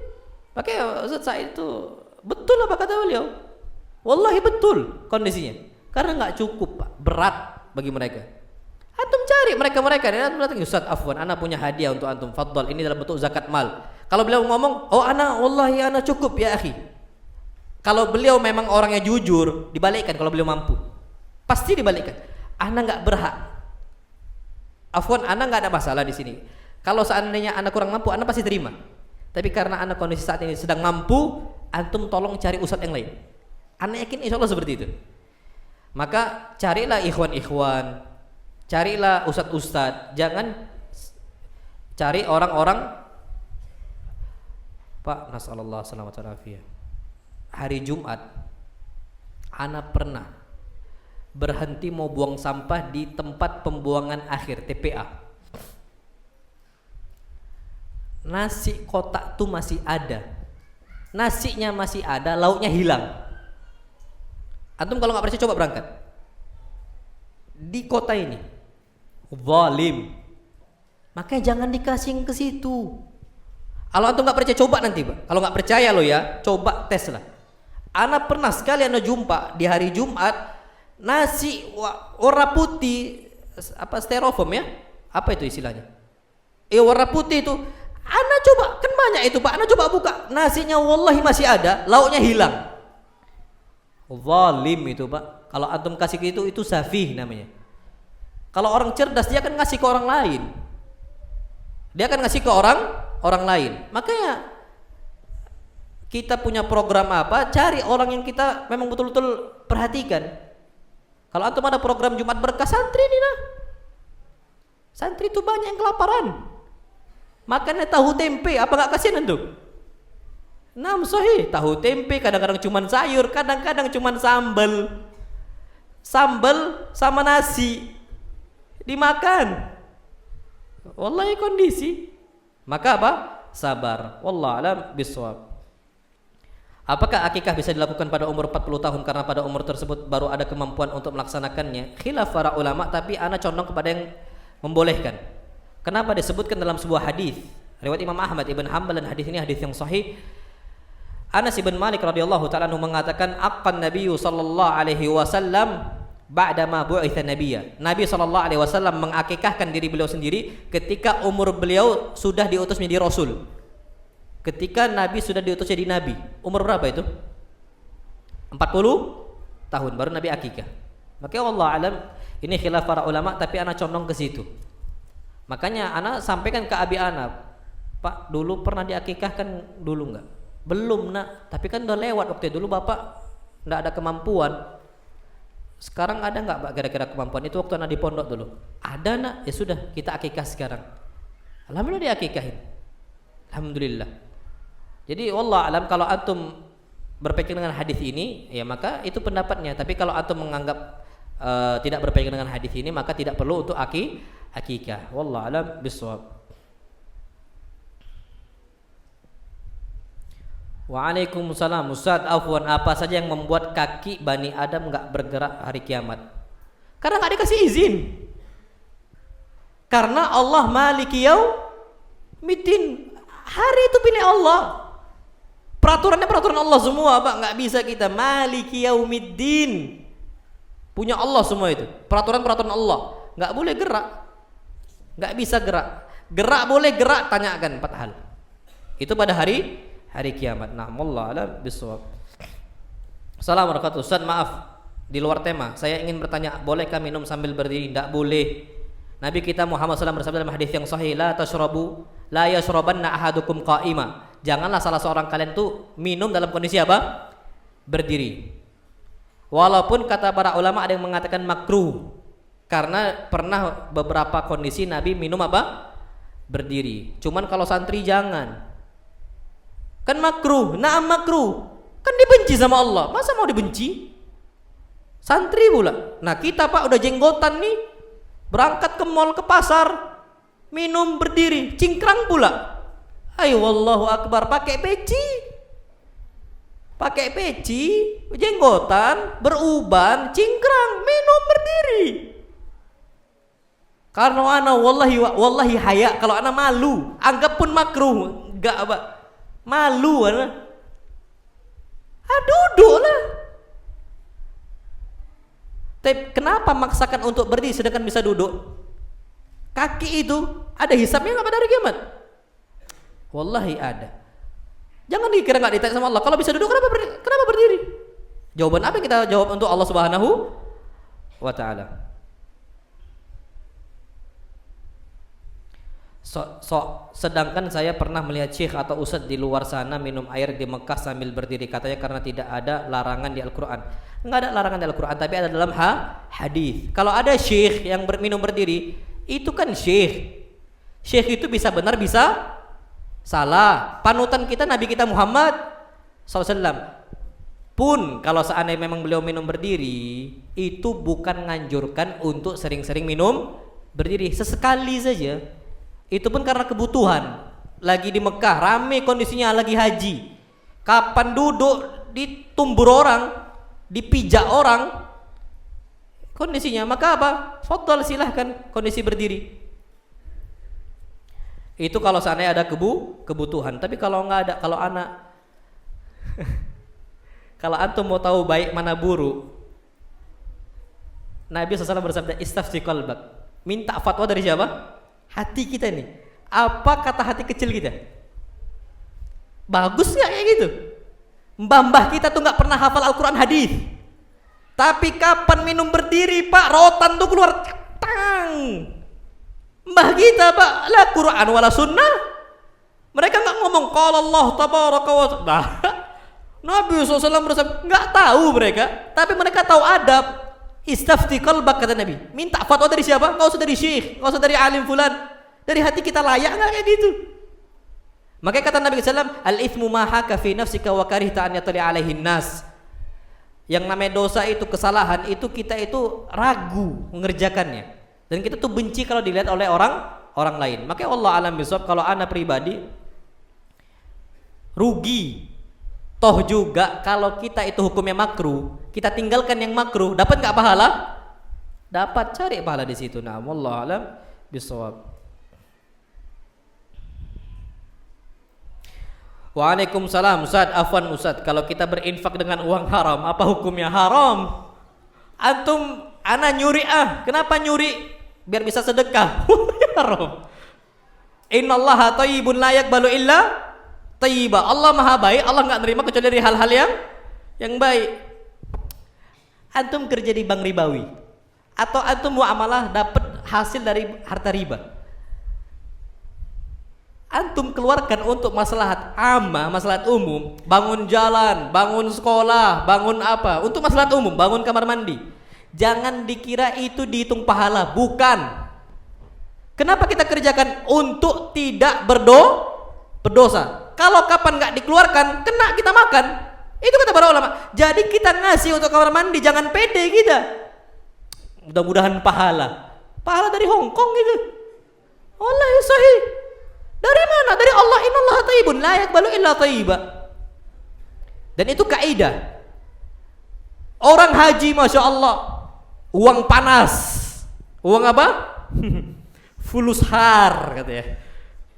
A: Pakai Ustaz Said itu betul apa kata beliau? Wallahi betul kondisinya. Karena nggak cukup Pak, berat bagi mereka. Antum cari mereka-mereka dan antum datang, Ustaz afwan, ana punya hadiah untuk antum. Fadhal, ini dalam bentuk zakat mal. Kalau beliau ngomong, "Oh ana wallahi ana cukup ya akhi." Kalau beliau memang orangnya jujur, dibalikkan kalau beliau mampu. Pasti dibalikkan. Ana nggak berhak. Afwan, ana nggak ada masalah di sini. Kalau seandainya ana kurang mampu, ana pasti terima. Tapi karena ana kondisi saat ini sedang mampu, antum tolong cari ustadz yang lain. Ana yakin insya Allah seperti itu. Maka carilah ikhwan-ikhwan, carilah ustadz-ustadz. Jangan cari orang-orang. Pak, nasallallahu selamat walafiat. Hari Jumat, ana pernah berhenti mau buang sampah di tempat pembuangan akhir TPA. Nasi kotak tuh masih ada, nasinya masih ada, lauknya hilang. Antum kalau nggak percaya coba berangkat di kota ini, zalim. Makanya jangan dikasih ke situ. Kalau antum nggak percaya coba nanti Pak. Kalau nggak percaya lo ya, coba tes lah. Ana pernah sekali ana jumpa di hari Jumat. Nasi warna putih, apa styrofoam ya? Apa itu istilahnya? Warna putih itu. Ana coba, kan banyak itu Pak. Ana coba buka, nasinya wallahi masih ada, lauknya hilang. Zalim itu Pak. Kalau antum kasih itu safih namanya. Kalau orang cerdas dia akan ngasih ke orang lain. Dia akan ngasih ke orang lain. Makanya kita punya program apa? Cari orang yang kita memang betul-betul perhatikan. Kalau antum ada program Jumat Berkah, santri ini nah. Santri itu banyak yang kelaparan. Makannya tahu tempe, apa nggak kasihan antum? Naam sahih, tahu tempe kadang-kadang cuman sayur, kadang-kadang cuman sambal. Sambal sama nasi dimakan. Wallahi kondisi. Maka apa? Sabar. Wallahu a'lam bishawab. Apakah akikah bisa dilakukan pada umur 40 tahun karena pada umur tersebut baru ada kemampuan untuk melaksanakannya? Khilaf para ulama, tapi ana condong kepada yang membolehkan. Kenapa disebutkan dalam sebuah hadis riwayat Imam Ahmad Ibn Hanbal, dan hadis ini hadis yang sahih. Anas bin Malik radhiyallahu taala anhu mengatakan, "Aqqan Nabiyyu sallallahu alaihi wasallam ba'da ma bu'itsa nabiyya." Nabi sallallahu alaihi wasallam mengakikahkan diri beliau sendiri ketika umur beliau sudah diutus menjadi rasul. Ketika Nabi sudah diutus jadi Nabi, umur berapa itu? 40 tahun baru Nabi akikah. Maka Allah alam, ini khilaf para ulama, tapi anak condong ke situ. Makanya anak sampaikan ke abi anak, Pak dulu pernah diakikahkan dulu enggak? Belum nak, tapi kan udah lewat waktu itu. Dulu bapak enggak ada kemampuan. Sekarang ada enggak Pak kira-kira kemampuan? Itu waktu anak di pondok dulu. Ada nak, ya sudah kita akikah sekarang. Alhamdulillah diakikahin. Alhamdulillah. Jadi wallah alam, kalau antum berpegang dengan hadis ini, ya maka itu pendapatnya. Tapi kalau antum menganggap tidak berpegang dengan hadis ini, maka tidak perlu untuk akikah. Wallah alam bisawab. Waalaikumsalam. Ustaz afwan, apa saja yang membuat kaki Bani Adam enggak bergerak hari kiamat? Karena nggak dikasih izin. Karena Allah Maliki Yaumiddin. Hari itu pilih Allah. Peraturannya peraturan Allah semua, Pak. Nggak bisa kita Maliki Yaumiddin. Punya Allah semua itu. Peraturan-peraturan Allah. Nggak boleh gerak. Nggak bisa gerak. Gerak boleh, gerak tanyakan 4 hal. Itu pada hari kiamat. Nah, wallahu a'lam bishawab. Assalamualaikum warahmatullahi wabarakatuh. Ustaz, maaf di luar tema. Saya ingin bertanya, bolehkah minum sambil berdiri? Tidak boleh. Nabi kita Muhammad SAW bersabda dalam hadis yang sahih, la yashrabanna ahadukum qa'ima. Janganlah salah seorang kalian tuh minum dalam kondisi apa? Berdiri. Walaupun kata para ulama ada yang mengatakan makruh, karena pernah beberapa kondisi Nabi minum apa? Berdiri. Cuman kalau santri jangan. Kan makruh, na'am makruh. Kan dibenci sama Allah. Masa mau dibenci? Santri pula. Nah, kita Pak udah jenggotan nih. Berangkat ke mall, ke pasar, minum berdiri, cingkrang pula. Ayo wallahu akbar, pakai peci, jenggotan, beruban, cingkrang, minum berdiri. Karena ana wallahi haya, kalau ana malu, anggap pun makruh, enggak apa, malu ana. Duduklah. Tapi kenapa maksakan untuk berdiri sedangkan bisa duduk? Kaki itu ada hisabnya nggak pada hari kiamat? Wallahi ada. Jangan dikira nggak ditanya sama Allah. Kalau bisa duduk kenapa berdiri? Jawaban apa yang kita jawab untuk Allah Subhanahu wa Ta'ala? Sedangkan saya pernah melihat syekh atau ustadz di luar sana minum air di Mekah sambil berdiri, katanya karena tidak ada larangan di Al-Quran. Enggak ada larangan di Al-Quran, tapi ada dalam hadis. Kalau ada syekh yang minum berdiri, itu kan syekh itu bisa benar bisa salah. Panutan kita Nabi kita Muhammad SAW pun kalau seandainya memang beliau minum berdiri, itu bukan nganjurkan untuk sering-sering minum berdiri, sesekali saja. Itu pun karena kebutuhan. Lagi di Mekah, rame kondisinya, lagi haji. Kapan duduk ditumbur orang, dipijak orang kondisinya, maka apa? Fadhal, silahkan kondisi berdiri. Itu kalau seandainya ada kebutuhan. Tapi kalau enggak ada, kalau anak kalau antum mau tahu baik mana buruk, Nabi SAW bersabda, istafti qalbak. Minta fatwa dari siapa? Hati kita nih. Apa kata hati kecil kita? Bagus nggak kayak gitu? Mbah-mbah kita tuh nggak pernah hafal Al-Quran hadis, tapi kapan minum berdiri Pak, rotan tuh keluar tang. Mbah kita Pak, la Quran wala sunnah. Mereka nggak ngomong qala Allah tabaraka wa ta'ala. Nabi SAW bersabda, nggak tahu mereka, tapi mereka tahu adab. Istafti qalbak, kata Nabi. Minta fatwa dari siapa? Nggak usah dari syekh, nggak usah dari alim fulan. Dari hati kita, layak nggak kayak gitu? Makanya kata Nabi SAW, al-ithmu ma haka fi nafsika wa karihta an yatali alaihin nas. Yang namanya dosa itu, kesalahan itu, kita itu ragu mengerjakannya, dan kita tuh benci kalau dilihat oleh orang lain. Makanya Allah alam bisawab, kalau ana pribadi rugi. Toh juga kalau kita itu hukumnya makruh, kita tinggalkan yang makruh, dapat nggak pahala? Dapat, cari pahala di situ. Nah, wallahu alam bisawab. Waalaikumsalam. Ustaz, afwan Ustaz, kalau kita berinfak dengan uang haram, apa hukumnya? Haram. Antum, ana nyuri kenapa nyuri? Biar bisa sedekah. Haram. Innallaha thayyibun la yaqbalu illa thayyiba. Allah maha baik, Allah nggak nerima kecuali dari hal-hal yang baik. Antum kerja di bank ribawi, atau antum muamalah dapat hasil dari harta riba, antum keluarkan untuk maslahat amma, maslahat umum, bangun jalan, bangun sekolah, bangun apa, untuk maslahat umum, bangun kamar mandi. Jangan dikira itu dihitung pahala, bukan. Kenapa kita kerjakan? Untuk tidak berdosa. Kalau kapan nggak dikeluarkan, kena kita makan. Itu kata para ulama. Jadi kita ngasih untuk kamar mandi, jangan pede kita. Mudah-mudahan pahala dari Hongkong gitu. Wallahi sahih. Dari mana? Dari Allah. Innallaha thayyibun la yaqbalu illa thayyiba. Dan itu kaidah. Orang haji, masya Allah, Uang panas. Uang apa? Fulus har katanya.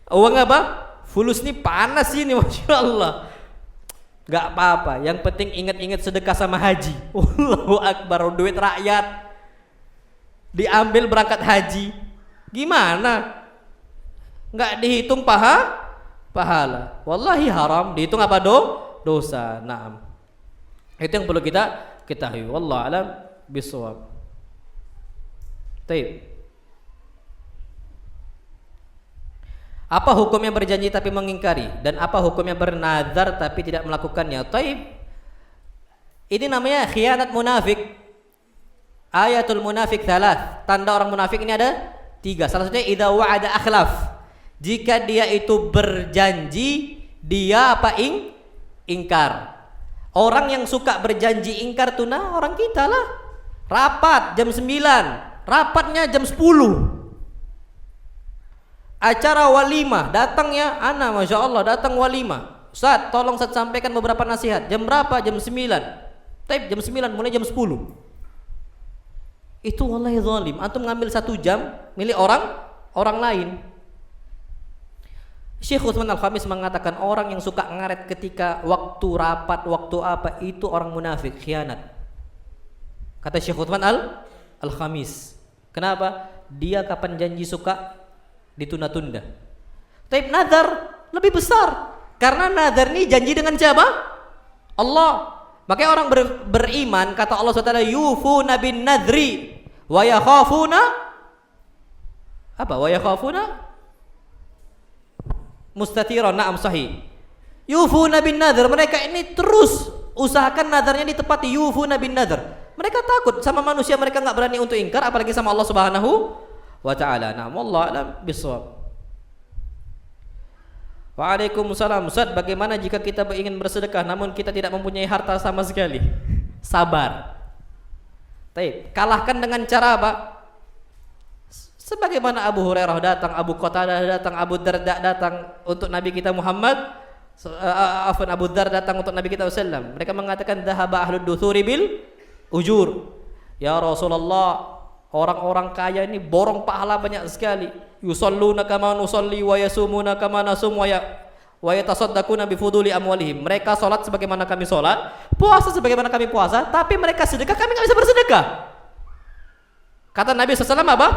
A: Uang apa? Fulus ini panas ini, Masya Allah. Gak apa-apa, yang penting ingat-ingat sedekah sama haji. Allahu Akbar, duit rakyat diambil berangkat haji. Gimana? Gak dihitung pahala. Wallahi haram, dihitung apa dosa. Naam. Itu yang perlu kita ketahui. Wallahu a'lam bishawab. Baik. Apa hukumnya berjanji tapi mengingkari, dan apa hukumnya bernazar tapi tidak melakukannya? Taib. Ini namanya khianat munafik. Ayatul munafik thalath. Tanda orang munafik ini ada 3. Salah satunya idza wa'ada akhlaf. Jika dia itu berjanji, dia apa ingkar. Orang yang suka berjanji ingkar tuh orang kita lah. Rapat jam 9, rapatnya jam 10. Acara walimah, datangnya ana, Masya Allah, datang walimah. Ustaz, tolong Ustaz sampaikan beberapa nasihat. Jam berapa? Jam 9. Taib jam 9, mulai jam 10. Itu wallahi zalim. Antum ngambil 1 jam milik orang lain. Syekh Utsman Al-Khamis mengatakan orang yang suka ngaret ketika waktu rapat, waktu apa, itu orang munafik, khianat. Kata Syekh Utsman Al-Khamis. Kenapa? Dia kapan janji suka ditunda-tunda. Tapi nazar lebih besar, karena nazar ini janji dengan siapa? Allah. Makanya orang beriman, kata Allah SWT, yufuna bin nadri wa yakhafuna apa? Wa yakhafuna mustatiran. Na'am, sahih. Yufuna bin nadr, mereka ini terus usahakan nazarnya ditepati. Yufuna bin nadr, mereka takut sama manusia, mereka enggak berani untuk ingkar, apalagi sama Allah Subhanahu wa ta'ala. Nah, wallahu a'lam bishawab. Waalaikumsalam. Ustaz, bagaimana jika kita ingin bersedekah namun kita tidak mempunyai harta sama sekali? Sabar. Baik, kalahkan dengan cara apa? Sebagaimana Abu Hurairah datang, Abu Qatadah datang, Abu Darda datang untuk Nabi kita Muhammad, Abu Dar datang untuk Nabi kita sallallahu. Mereka mengatakan dhahaba ahlud duthuri bil ujur. Ya Rasulullah, orang-orang kaya ini borong pahala banyak sekali. Yusalluna kama nusalli wa yasumuna kama nasum wa yatasaddaquna bi fuduli amwalihim. Mereka salat sebagaimana kami salat, puasa sebagaimana kami puasa, tapi mereka sedekah, kami enggak bisa bersedekah. Kata Nabi SAW apa?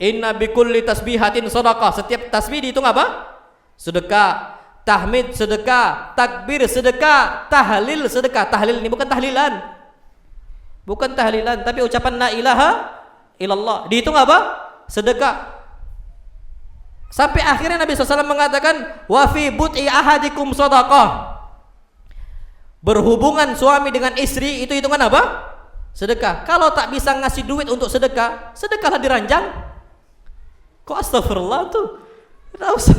A: Inna bikulli tasbihatin sadaqah. Setiap tasbih dihitung apa? Sedekah. Tahmid sedekah, takbir sedekah, tahlil sedekah. Tahlil ini bukan tahlilan. Bukan tahlilan, tapi ucapan la ilaha illallah. Dihitung apa? Sedekah. Sampai akhirnya Nabi SAW mengatakan wa fi but'i ahadikum sadaqah. Berhubungan suami dengan istri itu hitungan apa? Sedekah. Kalau tak bisa ngasih duit untuk sedekah, sedekahlah di ranjang. Kok astagfirullah tuh? Tidak usah.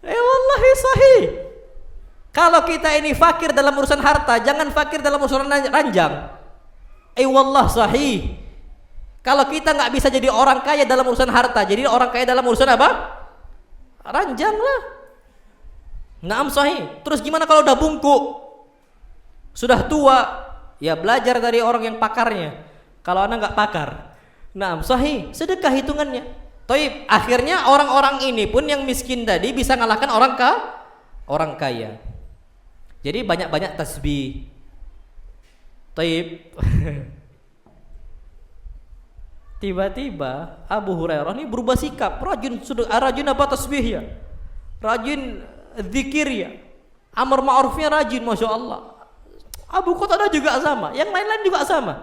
A: Wallahi sahih. Kalau kita ini fakir dalam urusan harta, jangan fakir dalam urusan ranjang. Wallah sahih. Kalau kita nggak bisa jadi orang kaya dalam urusan harta, jadi orang kaya dalam urusan apa? Ranjang lah. Naam sahih. Terus gimana kalau udah bungkuk? Sudah tua? Ya belajar dari orang yang pakarnya. Kalau anak nggak pakar. Naam sahih. Sedekah hitungannya. Taib. Akhirnya orang-orang ini pun yang miskin tadi bisa ngalahkan orang kaya. Jadi banyak-banyak tasbih. Taib. Tiba-tiba Abu Hurairah ini berubah sikap, rajin apa tasbih ya, rajin zikir ya, amar ma'rufnya rajin, Masya Allah. Abu Qatadah juga sama, yang lain-lain juga sama.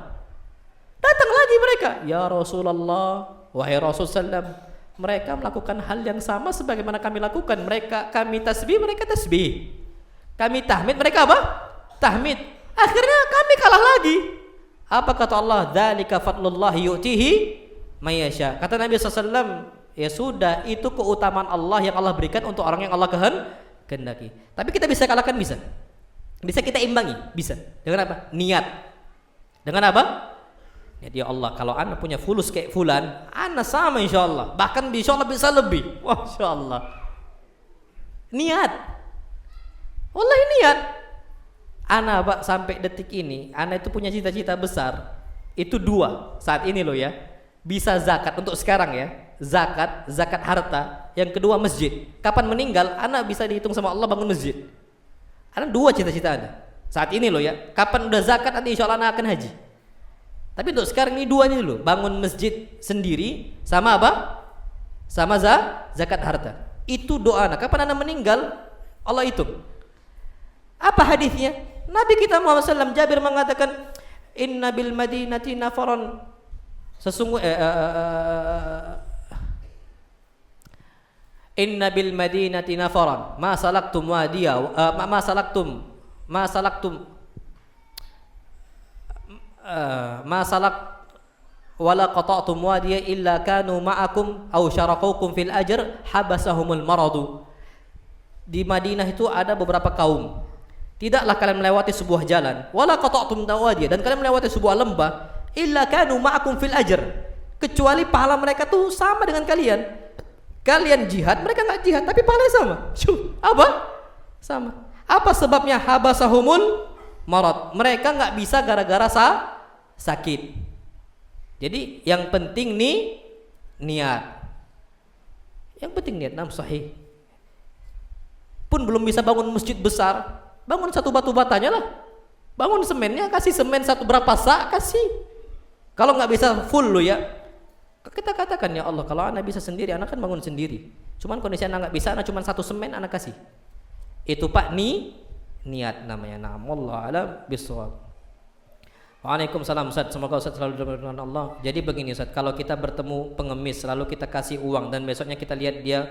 A: Datang lagi mereka, ya Rasulullah, wahai Rasul sallam, mereka melakukan hal yang sama sebagaimana kami lakukan. Kami tasbih, mereka tasbih. Kami tahmid, mereka apa? Tahmid. Akhirnya kami kalah lagi. Apa kata Allah? Dzalika fadlullah yu'tihi may yasha. Kata Nabi SAW, ya sudah, itu keutamaan Allah yang Allah berikan untuk orang yang Allah kehendaki. Tapi kita bisa kalahkan, bisa. Bisa kita imbangi, bisa. Dengan apa? Niat. Dengan apa? Ya Allah, kalau anda punya fulus kayak fulan, anda sama insyaallah. Bahkan insyaallah bisa lebih. Masya Allah. Niat. Wallahi niat. Ana Pak sampai detik ini, ana itu punya cita-cita besar. Itu 2 saat ini loh ya. Bisa zakat untuk sekarang ya. Zakat harta. Yang kedua masjid. Kapan meninggal, ana bisa dihitung sama Allah bangun masjid. Ana 2 cita-cita ana. Saat ini loh ya. Kapan udah zakat nanti insya Allah ana akan haji. Tapi untuk sekarang ini 2 ini loh. Bangun masjid sendiri sama apa? Sama zakat harta. Itu doa ana. Kapan ana meninggal, Allah hitung. Apa hadisnya? Nabi kita Muhammad SAW Jabir mengatakan, Inna bil madinati nafaron, Inna bil madinati nafaron ma salaktum wadiya ma salak wala qata'tum wadiya illa kanu ma'akum aw syarakukum fil ajr habasahumul maradu. Di Madinah itu ada beberapa kaum. Tidaklah kalian melewati sebuah jalan, wala qata'tum wadiya, dan kalian melewati sebuah lembah, illa kanu ma'akum fil ajr, kecuali pahala mereka tuh sama dengan kalian. Kalian jihad, mereka enggak jihad, tapi pahalanya sama. Apa? Sama. Apa sebabnya? Habasahumul marad. Mereka enggak bisa gara-gara sakit. Jadi yang penting nih niat. Yang penting niat, nam sahih. Pun belum bisa bangun masjid besar, bangun satu batu batanya lah. Bangun semennya, kasih semen satu berapa sak, kasih. Kalau nggak bisa full lo ya, kita katakan ya Allah, kalau anak bisa sendiri, anak kan bangun sendiri. Cuman kondisi anak nggak bisa, anak cuma satu semen, anak kasih. Itu Pak niat namanya. Wallahu a'lam bishawab. Waalaikumsalam Ustaz, semoga Ustaz selalu diberkahi Allah. Jadi begini Ustaz, kalau kita bertemu pengemis, lalu kita kasih uang dan besoknya kita lihat dia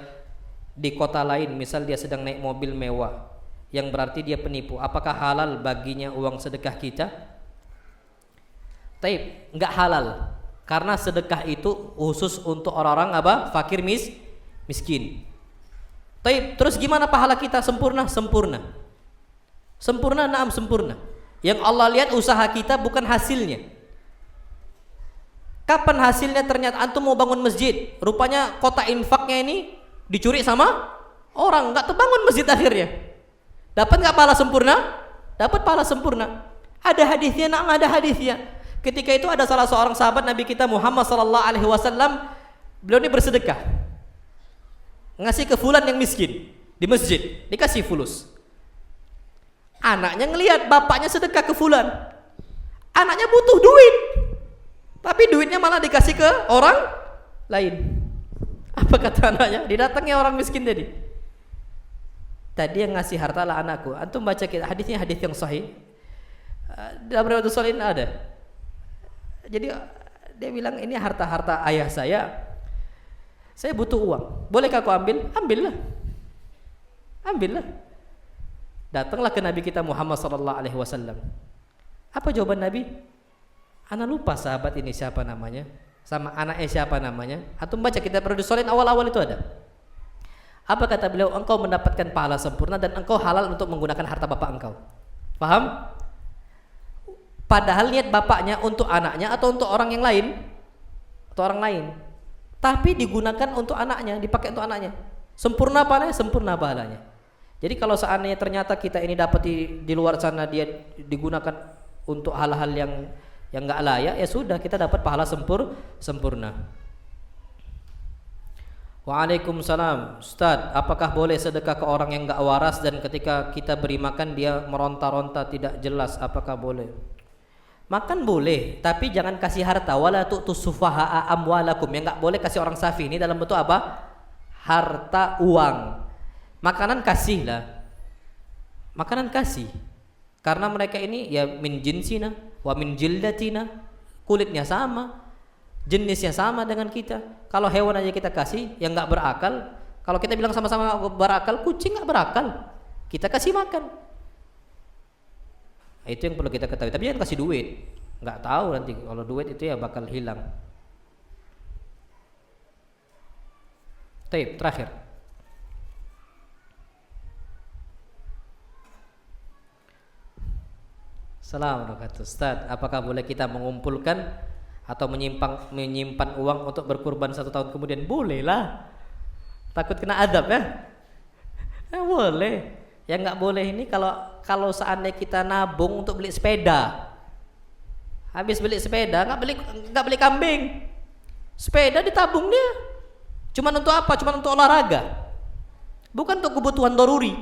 A: di kota lain, misal dia sedang naik mobil mewah, yang berarti dia penipu, apakah halal baginya uang sedekah kita? Taib, enggak halal, karena sedekah itu khusus untuk orang-orang apa? Fakir miskin. Taib, terus gimana pahala kita? Sempurna? Naam sempurna. Yang Allah lihat usaha kita bukan hasilnya. Kapan hasilnya? Ternyata antum mau bangun masjid, rupanya kota infaknya ini dicuri sama orang, nggak terbangun masjid akhirnya. Dapat nggak pahala sempurna? Dapat pahala sempurna. Ada hadisnya, ada hadisnya. Ketika itu ada salah seorang sahabat Nabi kita Muhammad sallallahu alaihi wasallam, beliau ini bersedekah, ngasih ke fulan yang miskin di masjid, dikasih fulus. Anaknya ngelihat bapaknya sedekah ke fulan, anaknya butuh duit, tapi duitnya malah dikasih ke orang lain. Apa kata anaknya? Didatangi orang miskin tadi. Tadi yang ngasih harta lah anakku. Antum baca hadisnya, hadis yang sahih. Dalam riwayat Shalihin ada. Jadi dia bilang, ini harta-harta ayah saya butuh uang. Bolehkah aku ambil? Ambillah. Datanglah ke Nabi kita Muhammad sallallahu alaihi wasallam. Apa jawaban Nabi? Ana lupa sahabat ini siapa namanya, sama anaknya siapa namanya. Antum baca kitab Riyadhus Shalihin awal-awal itu ada. Apa kata beliau? Engkau mendapatkan pahala sempurna dan engkau halal untuk menggunakan harta bapak engkau. Paham? Padahal niat bapaknya untuk anaknya atau untuk orang yang lain? Untuk orang lain. Tapi digunakan untuk anaknya, dipakai untuk anaknya. Sempurna pahalanya? Sempurna pahalanya. Jadi kalau seandainya ternyata kita ini dapat di luar sana dia digunakan untuk hal-hal yang enggak layak, ya sudah, kita dapat pahala sempurna. Waalaikumsalam. Ustaz, apakah boleh sedekah ke orang yang enggak waras dan ketika kita beri makan dia meronta-ronta tidak jelas, apakah boleh? Makan boleh, tapi jangan kasih harta. Wala tu'tus sufaha'a amwalakum. Yang enggak boleh kasih orang safi ini dalam bentuk apa? Harta, uang. Makanan kasihlah. Makanan kasih. Karena mereka ini ya min jinsina wa min jildatina, kulitnya sama, jenisnya sama dengan kita. Kalau hewan aja kita kasih yang enggak berakal, kalau kita bilang sama-sama berakal, kucing enggak berakal, kita kasih makan. Itu yang perlu kita ketahui. Tapi jangan kasih duit. Enggak tahu nanti kalau duit itu ya bakal hilang. Taib, terakhir. Assalamualaikum Ustaz, apakah boleh kita mengumpulkan atau menyimpan uang untuk berkurban 1 tahun kemudian? Boleh lah. Takut kena adab ya? Boleh. Yang nggak boleh ini kalau seandainya kita nabung untuk beli sepeda, habis beli sepeda nggak beli kambing, sepeda ditabung dia. Cuman untuk apa? Cuman untuk olahraga, bukan untuk kebutuhan doruri.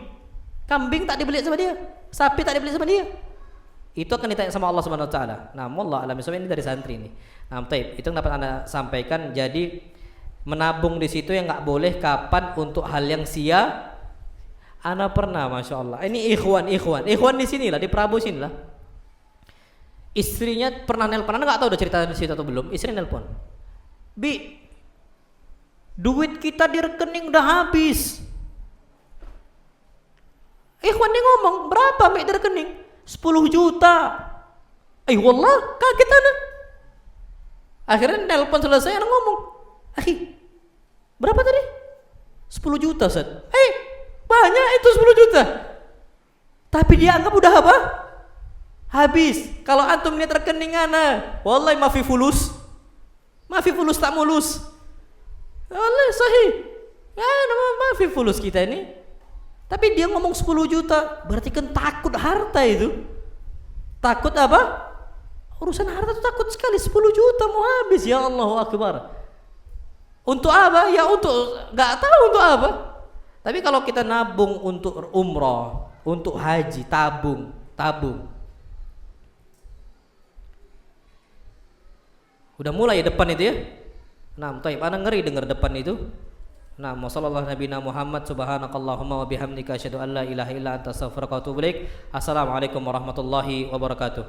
A: Kambing tak dibeli sama dia, sapi tak dibeli sama dia. Itu akan ditanya sama Allah Subhanahu Wa Taala. Nah, wallah alam bisawab, ini dari santri ini. Nah, taib, itu yang dapat anda sampaikan. Jadi menabung di situ yang nggak boleh kapan untuk hal yang sia. Ana pernah, masya Allah. Ini ikhwan di sini lah, di Prabu sini lah. Istrinya pernah nelpon. Anda nggak tahu udah cerita di situ atau belum? Istri nelpon. Bi, duit kita di rekening udah habis. Ikhwan dia ngomong, berapa Bi di rekening? 10 juta. Wallah, kaget ana. Akhirnya nelpon selesai, ana ngomong, berapa tadi? 10 juta, Ustaz. Banyak itu 10 juta. Tapi dia anggap udah apa? Habis. Kalau antum lihat rekening ana, wallahi mafi fulus tak mulus. Wallahi sahih. Mafi fulus kita ini. Tapi dia ngomong 10 juta, berarti kan takut harta itu. Takut apa? Urusan harta itu takut sekali. 10 juta mau habis, ya Allahu Akbar. Untuk apa? Ya untuk, nggak tahu untuk apa. Tapi kalau kita nabung untuk umroh, untuk haji, tabung. Udah mulai ya depan itu ya. Nah, taib, ana ngeri dengar depan itu. Nah, sallallahu nabiyana Muhammad, subhanakallahumma wa bihamdika asyhadu an la ilaha illa anta astaghfiruka wa atubu ilaik. Assalamualaikum warahmatullahi wabarakatuh.